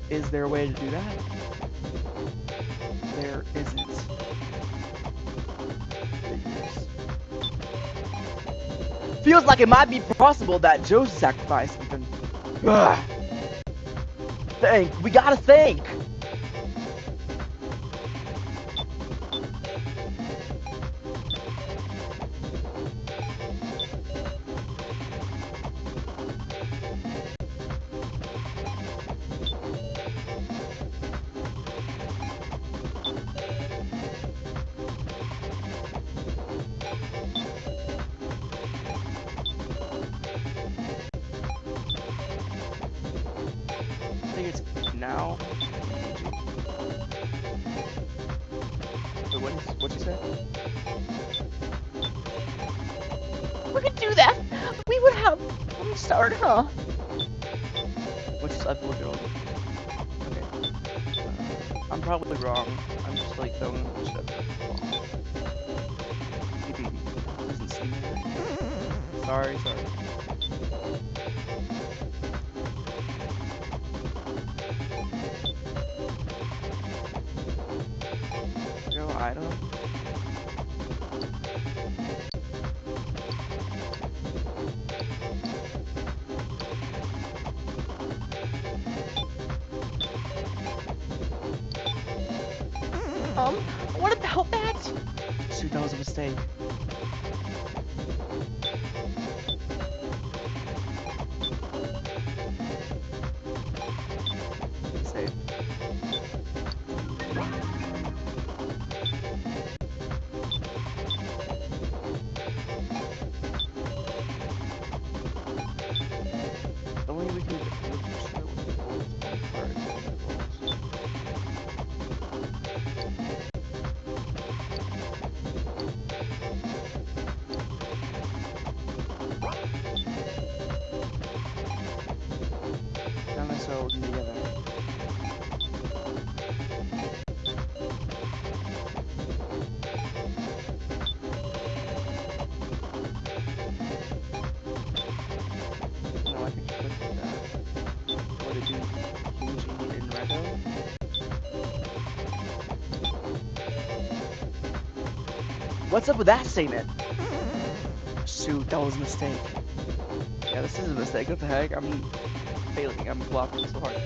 Is there a way to do that? There isn't. Figures. Feels like it might be possible that Joe's sacrifice even. Ugh. Think. We gotta think. I think it's now. Kenji. Wait, what'd you say? We could do that. We would have one start, huh? Which is I have to look at all the. Okay. I'm probably wrong. I'm just like throwing shit at the wall. That doesn't seem right. Sorry. Go item. What about that? Shoot, that was a mistake. Be safe. If only we could look sure what the roles on the cards and the roles. Kind of so working together. No, I could just look at that. Would it be Kenji and Reko? What's up with that statement? Shoot, that was a mistake. Yeah, this is a mistake. What the heck? I'm failing. I'm flopping so hard.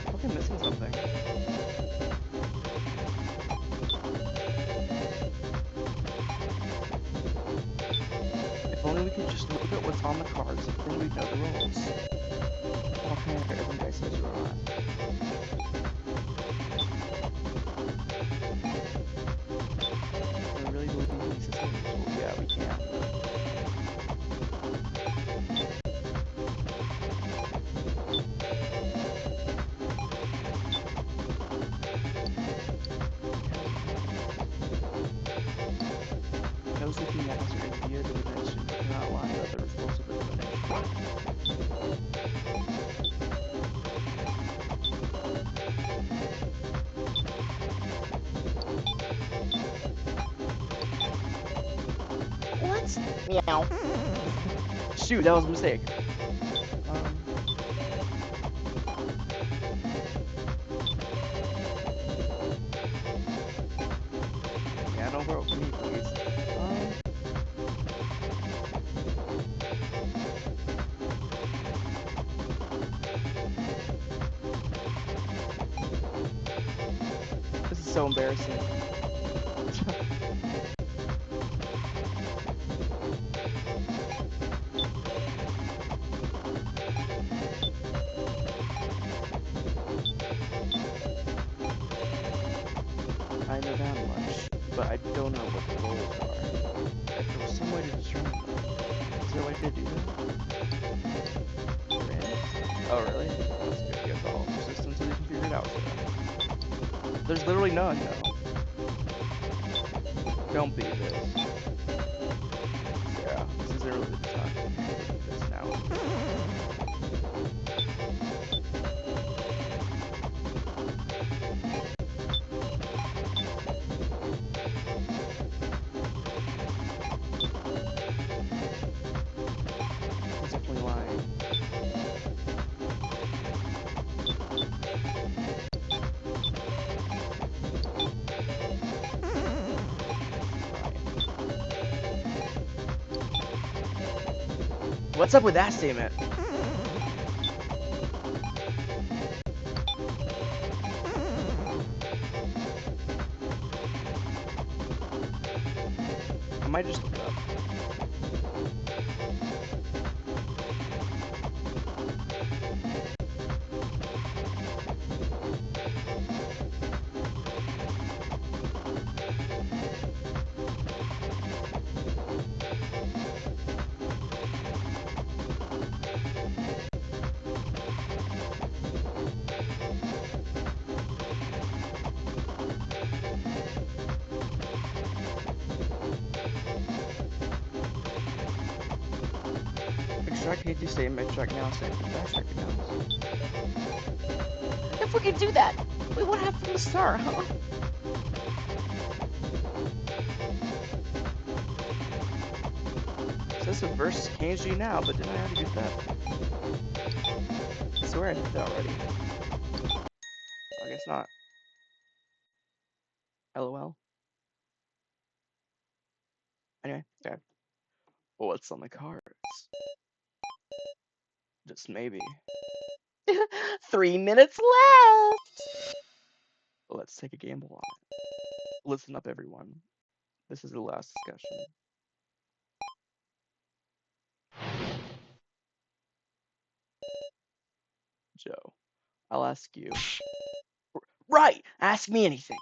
I'm fucking missing something. If only we could just look at what's on the cards, then we'd know the roles. Okay, every guy says you're on. Can we really believe he's the same? Well, yeah, we can, but. Knows the King Master is via divination, but cannot lie about the results of the divination. What? Meow. Shoot, that was a mistake. Yeah, don't vote for me, please. Um, so embarrassing. I know that much, but I don't know what the roles are. If there was some way to determine them. Is there a way to do that? There is? Oh, really? That's good. You have to all persist until you can figure it out, Sarah. There's literally none, no. Don't be this. Sarah, this isn't really the time to be this. Now is the time. He's definitely lying. He's lying. What's up with that statement? I might just look it up. Extract KG statement, extract now statement. Did I extract it now? If we could do that, we would have from the start, huh? It says subverse KG now, but didn't I already do that? I swear I did that already. I guess not. LOL. Anyway, okay. What's on the cards? Just maybe. 3 minutes left. Let's take a gamble on it. Listen up, everyone. This is the last discussion. Joe, I'll ask you. Right! Ask me anything!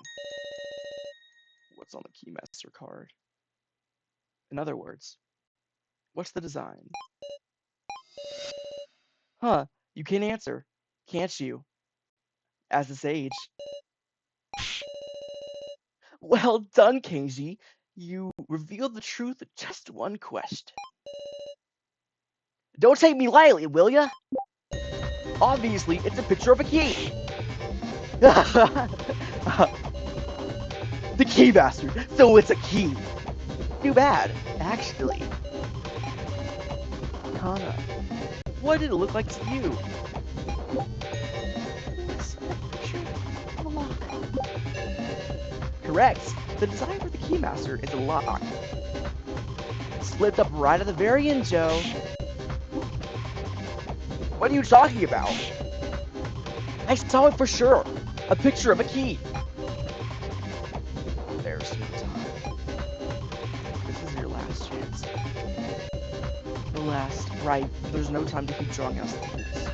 What's on the Keymaster card? In other words, what's the design? Huh, you can answer, can't you? As this age. Well done, Keiji. You revealed the truth with just one question. Don't take me lightly, will ya? Obviously, it's a picture of a key. The Keymaster, so it's a key. Too bad, actually. Kana, what did it look like to you? It looks like a picture of a lock. Correct. The design for the Keymaster is a lock. Slipped up right at the very end, Joe. What are you talking about? I saw it for sure. A picture of a key. There's no time. This is your last chance. The last, right. There's no time to keep drawing out schemes.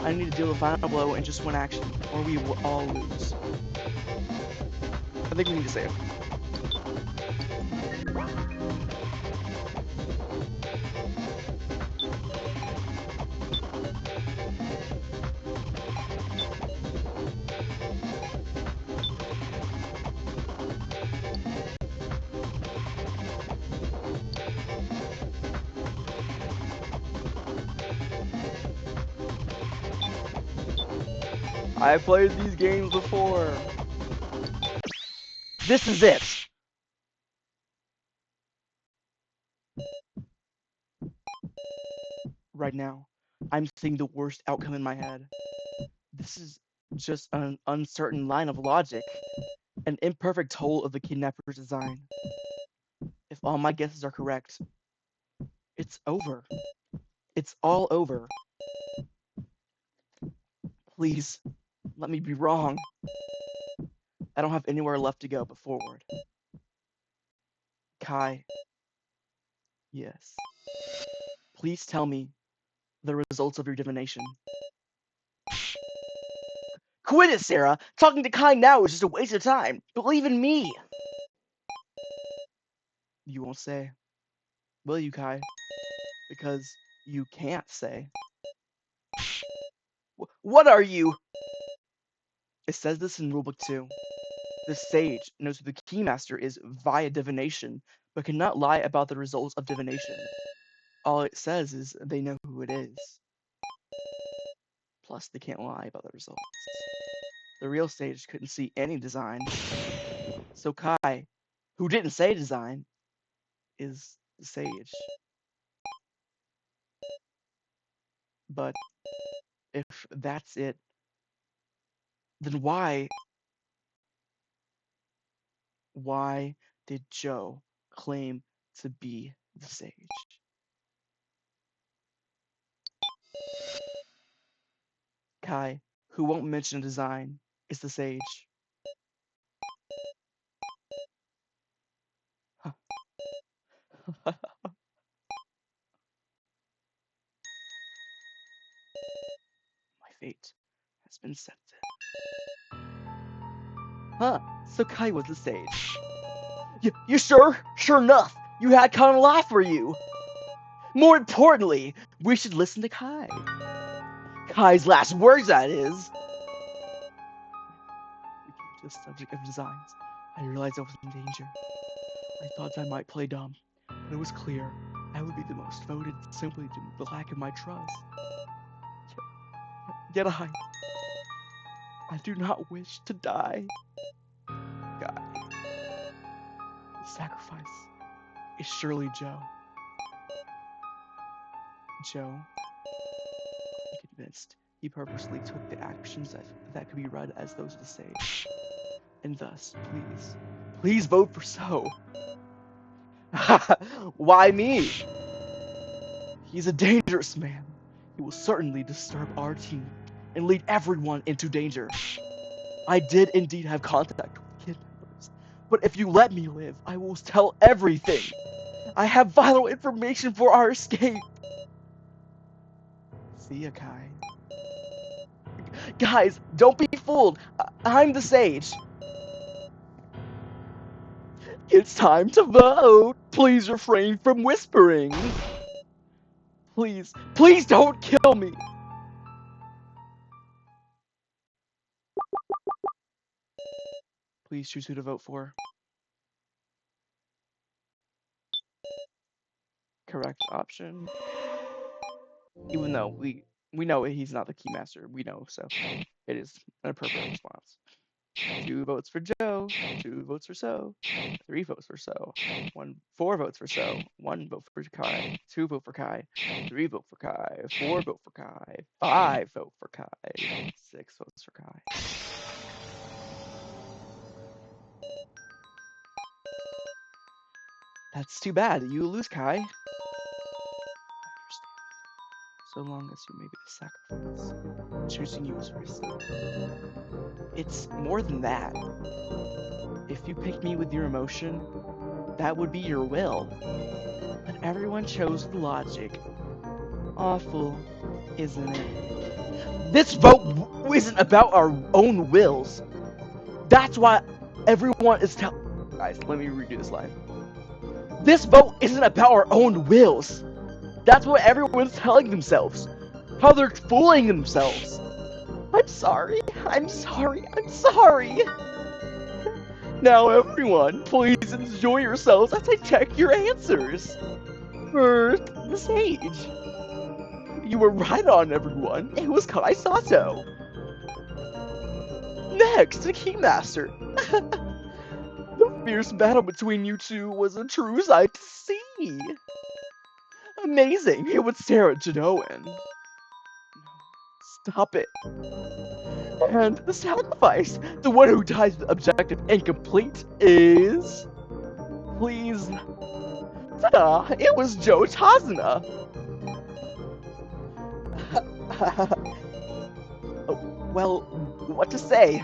I need to deal the final blow in just one action, or we will all lose. I think we need to save. I've played these games before. This is it. Right now, I'm seeing the worst outcome in my head. This is just an uncertain line of logic, an imperfect whole of the kidnapper's design. If all my guesses are correct, it's over. It's all over. Please, let me be wrong. I don't have anywhere left to go but forward. Kai. Yes. Please tell me the results of your divination. Quit it, Sarah! Talking to Kai now is just a waste of time! Believe in me! You won't say. Will you, Kai? Because you can't say. What are you? It says this in Rulebook 2. The sage knows who the Keymaster is via divination, but cannot lie about the results of divination. All it says is they know who it is. Plus, they can't lie about the results. The real sage couldn't see any design. So Kai, who didn't say design, is the sage. But if that's it, then why did Joe claim to be the sage? Kai, who won't mention design, is the sage. My fate has been set. Huh, so Kai was the sage. You sure? Sure enough, you had Kai lie for you. More importantly, we should listen to Kai. Kai's last words, that is. We came to the subject of designs. I realized I was in danger. I thought I might play dumb, but it was clear I would be the most voted simply due to the lack of my trust. Yet I do not wish to die. God. The sacrifice is surely Joe. Joe, I'm convinced he purposely took the actions that could be read as those of the sage. And thus, please vote for So. Why me? He's a dangerous man. He will certainly disturb our team and lead everyone into danger. I did indeed have contact with kidnappers, but if you let me live, I will tell everything. I have vital information for our escape. See ya, Kai. Guys, don't be fooled. I'm the sage. It's time to vote. Please refrain from whispering. Please don't kill me. Please choose who to vote for. Correct option. Even though we know he's not the Keymaster, we know, so it is an appropriate response. 2 votes for Joe, 2 votes for So, 3 votes for So, 4 votes for So, 1 vote for Kai, 2 vote for Kai, 3 vote for Kai, 4 vote for Kai, 5 vote for Kai, 6 votes for Kai. That's too bad. You lose, Kai. I understand. So long as you make it a sacrifice, choosing you is risky. It's more than that. If you picked me with your emotion, that would be your will. But everyone chose the logic. Awful, isn't it? This vote isn't about our own wills. That's why everyone is Guys, let me redo this line. This vote isn't about our own wills. That's what everyone's telling themselves. How they're fooling themselves. I'm sorry. Now everyone, please enjoy yourselves as I check your answers. First, the sage. You were right on, everyone. It was Kai Sato. Next, the Keymaster. The fierce battle between you two was a true sight to see. Amazing. It was Sarah Janoan. Stop it. And the sacrifice, the one who dies with objective incomplete, is... Please... Ta-da! It was Joe Tazuna! Oh, well, what to say?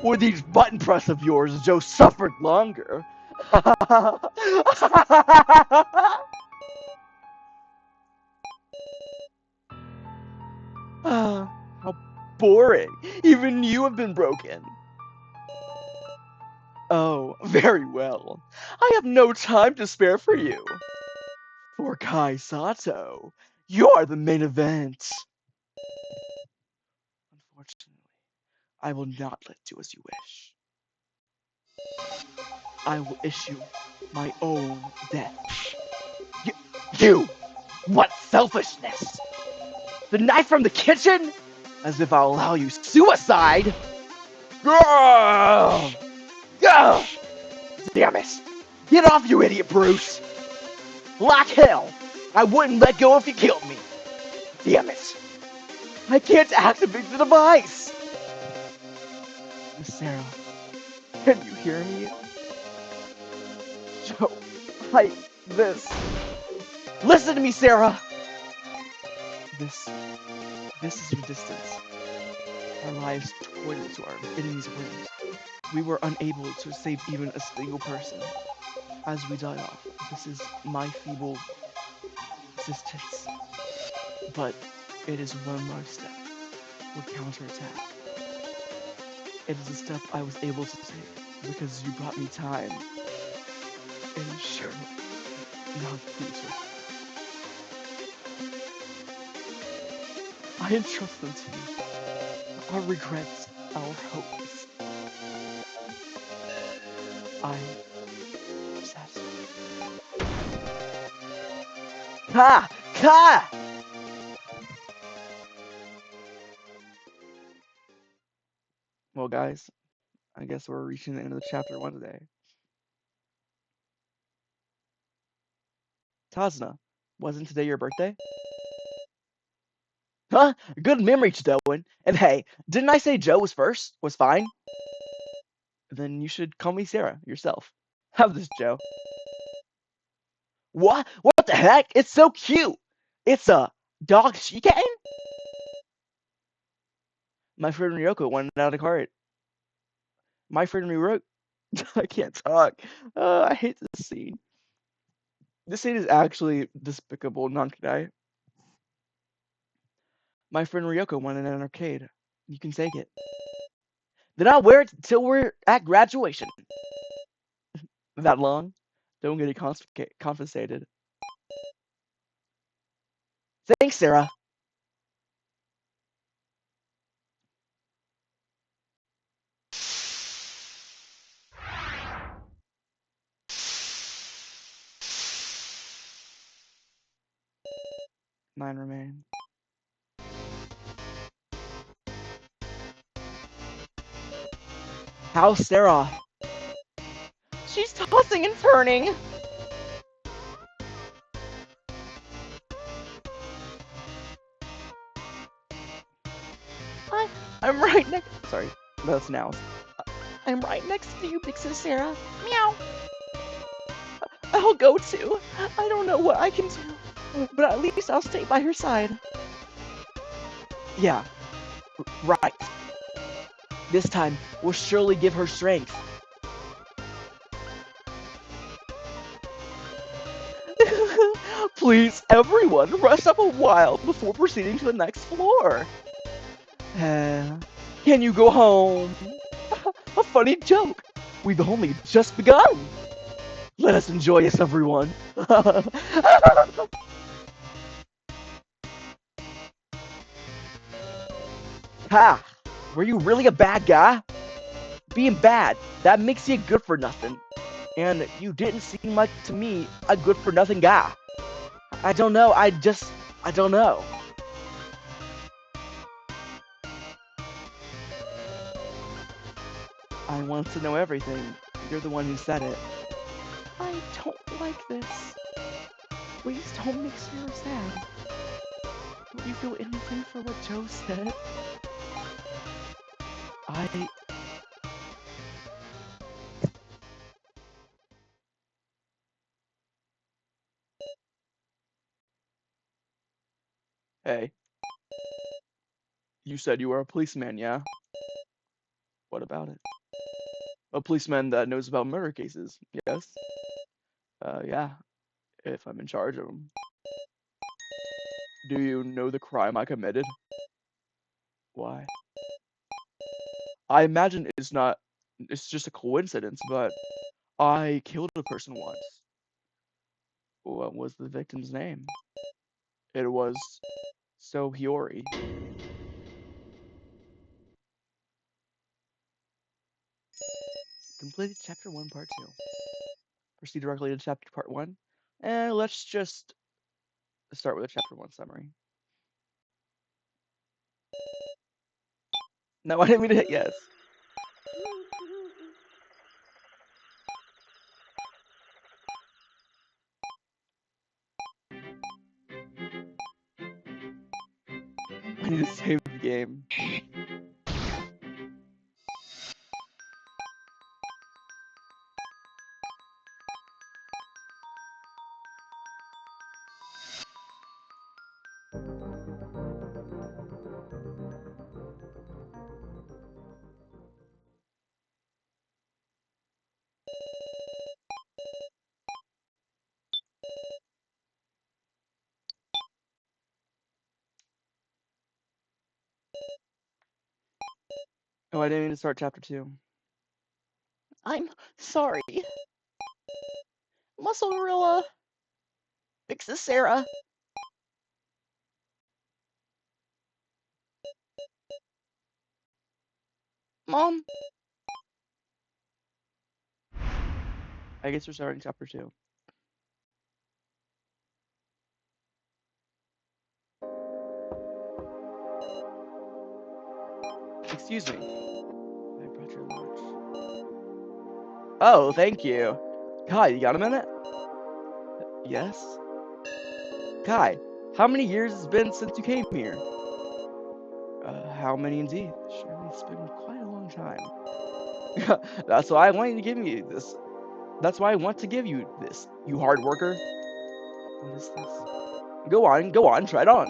With each button press of yours, Joe suffered longer. How boring. Even you have been broken. Oh, very well. I have no time to spare for you. For Kai Sato, you're the main event. Unfortunately, I will not let do as you wish. I will issue my own death. You! What selfishness! The knife from the kitchen? As if I'll allow you suicide! Gah! Gah! Damn it! Get off, you idiot, Bruce! Like hell! I wouldn't let go if you killed me! Damn it! I can't activate the device! Miss Sarah, can you hear me? Joe, this. Listen to me, Sarah! This is your distance. Our lives toward into our enemy's wings. We were unable to save even a single person. As we died off, this is my feeble existence. But it is one more step. We'll counterattack. It is a step I was able to take because you brought me time. And surely not peace. I entrust them to you. Our regrets, our hopes. I am satisfied. Ha! Ha! Well, guys, I guess we're reaching the end of the chapter 1 today. Tazna, wasn't today your birthday? Huh? Good memory, Chitoin. And hey, didn't I say Joe was fine? Then you should call me Sarah, yourself. Have this, Joe. What? What the heck? It's so cute! It's a dog she-kitten? My friend Ryoko wanted out of cart. My friend Ryoko... I can't talk. I hate this scene. This scene is actually despicable, not gonna lie. My friend Ryoko wanted an arcade. You can take it. Then I'll wear it till we're at graduation. That long? Don't get it confiscated. Thanks, Sarah. Nine remain. How's Sarah? She's tossing and turning. I'm right next. Sorry, that's now. I'm right next to you, Big Sis Sarah. Meow. I'll go too. I don't know what I can do, but at least I'll stay by her side. Yeah, right. This time, we'll surely give her strength. Please, everyone, rest up a while before proceeding to the next floor. Can you go home? A funny joke. We've only just begun. Let us enjoy this, everyone. Ha! Were you really a bad guy? Being bad, that makes you good for nothing. And you didn't seem like, to me, a good for nothing guy. I don't know, I don't know. I want to know everything. You're the one who said it. I don't like this. Please don't make Sarah sad. Don't you feel anything for what Joe said? Hey. You said you were a policeman, yeah? What about it? A policeman that knows about murder cases. Yes. Yeah. If I'm in charge of them. Do you know the crime I committed? Why? I imagine it's just a coincidence, but I killed a person once. What was the victim's name? It was Sohiori. Completed chapter 1, part 2. Proceed directly to chapter part 1. And let's just start with a chapter 1 summary. No, I didn't mean to hit yes. I need to save the game. Oh, I didn't mean to start chapter 2. I'm sorry. Muscle Gorilla fixes Sarah. Mom, I guess we're starting chapter 2. Excuse me. I brought your lunch. Oh, thank you. Kai, you got a minute? Yes? Kai, how many years has it been since you came here? How many indeed? Surely it's been quite a long time. That's why I wanted to give you this. That's why I want to give you this, you hard worker. What is this? Go on, try it on.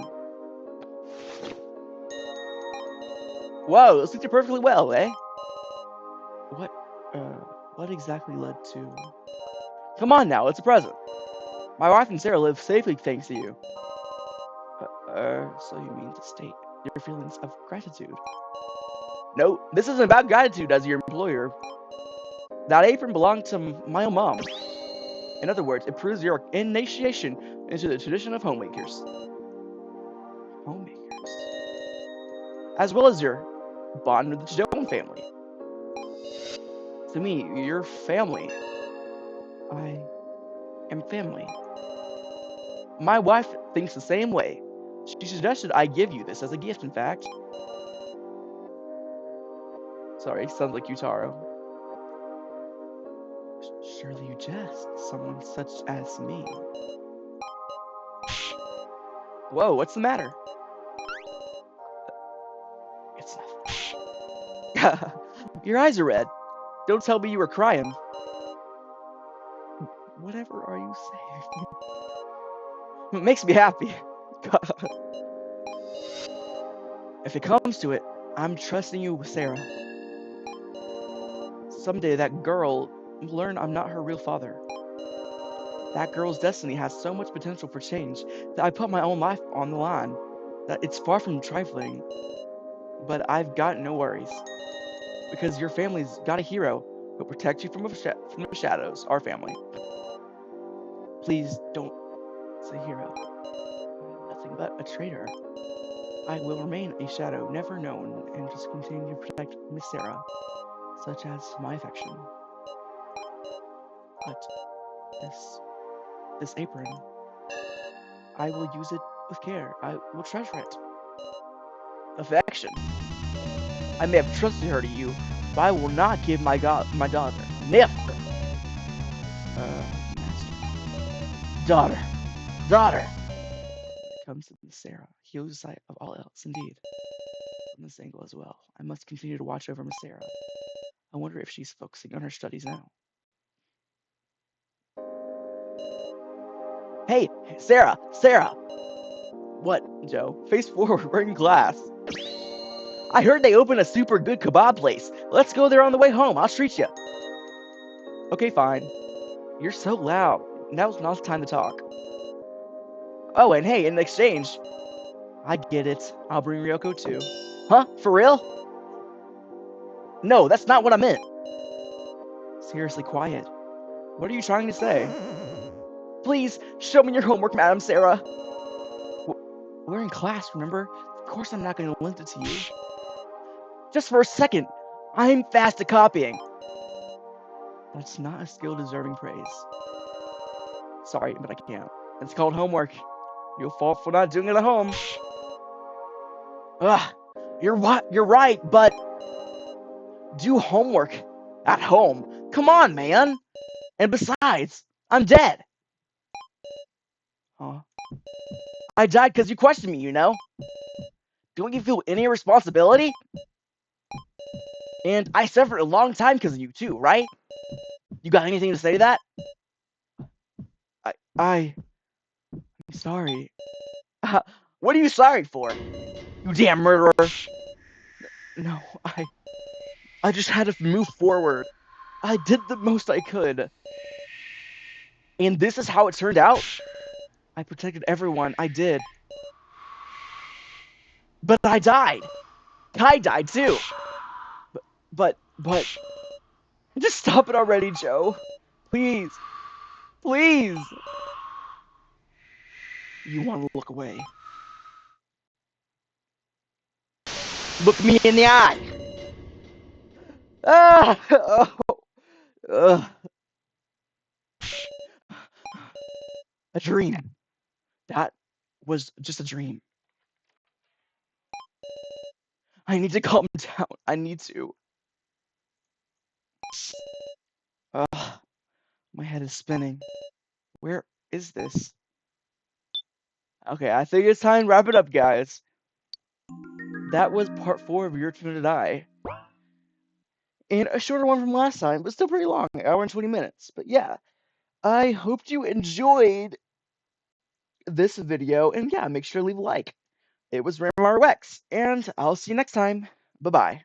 Whoa, this fits you perfectly well, eh? What, what exactly led to... Come on now, it's a present. My wife and Sarah live safely thanks to you. So you mean to state your feelings of gratitude? No, this isn't about gratitude as your employer. That apron belonged to my own mom. In other words, it proves your initiation into the tradition of homemakers. Homemakers? As well as your bond with the Joan family. To me, you're family. I am family. My wife thinks the same way. She suggested I give you this as a gift, in fact. Sorry, sounds like Utaro. Surely you jest, someone such as me. Whoa, what's the matter? It's nothing. Your eyes are red. Don't tell me you were crying. Whatever are you saying? It makes me happy. If it comes to it, I'm trusting you, Sarah. Someday that girl will learn I'm not her real father. That girl's destiny has so much potential for change that I put my own life on the line. That it's far from trifling. But I've got no worries. Because your family's got a hero who'll protect you from the shadows, our family. Please don't say hero. I'm nothing but a traitor. I will remain a shadow never known and just continue to protect Miss Sarah, such as my affection. But this apron, I will use it with care. I will treasure it. Affection. I may have trusted her to you, but I will not give my daughter. Never. Master. Daughter. When it comes to Miss Sarah, he loses sight of all else. Indeed. From this angle as well, I must continue to watch over Miss Sarah. I wonder if she's focusing on her studies now. Hey, Sarah! What, Joe? Face forward, wearing glass. I heard they opened a super good kebab place. Let's go there on the way home. I'll treat you. Okay, fine. You're so loud. Now's not the time to talk. Oh, and hey, in exchange, I get it. I'll bring Ryoko too. Huh? For real? No, that's not what I meant. Seriously, quiet. What are you trying to say? Please, show me your homework, Madam Sarah. We're in class, remember? Of course I'm not going to lend it to you. Just for a second. I'm fast at copying. That's not a skill deserving praise. Sorry, but I can't. It's called homework. You'll fall for not doing it at home. Ugh, you're right, but do homework at home. Come on, man. And besides, I'm dead. Huh? I died because you questioned me, you know? Don't you feel any responsibility? And I suffered a long time because of you too, right? You got anything to say to that? I'm sorry. What are you sorry for? You damn murderer. No, I just had to move forward. I did the most I could. And this is how it turned out. I protected everyone. I did. But I died. Kai died too. But just stop it already, Joe. Please. Please. You want to look away. Look me in the eye. Ah! Oh. A dream. That was just a dream. I need to calm down. I need to. My head is spinning. Where is this? Okay, I think it's time to wrap it up, guys. That was part 4 of Your Turn to Die. And a shorter one from last time, but still pretty long, an hour and 20 minutes. But yeah, I hope you enjoyed this video, and yeah, make sure to leave a like. It was RamRX, and I'll see you next time. Bye-bye.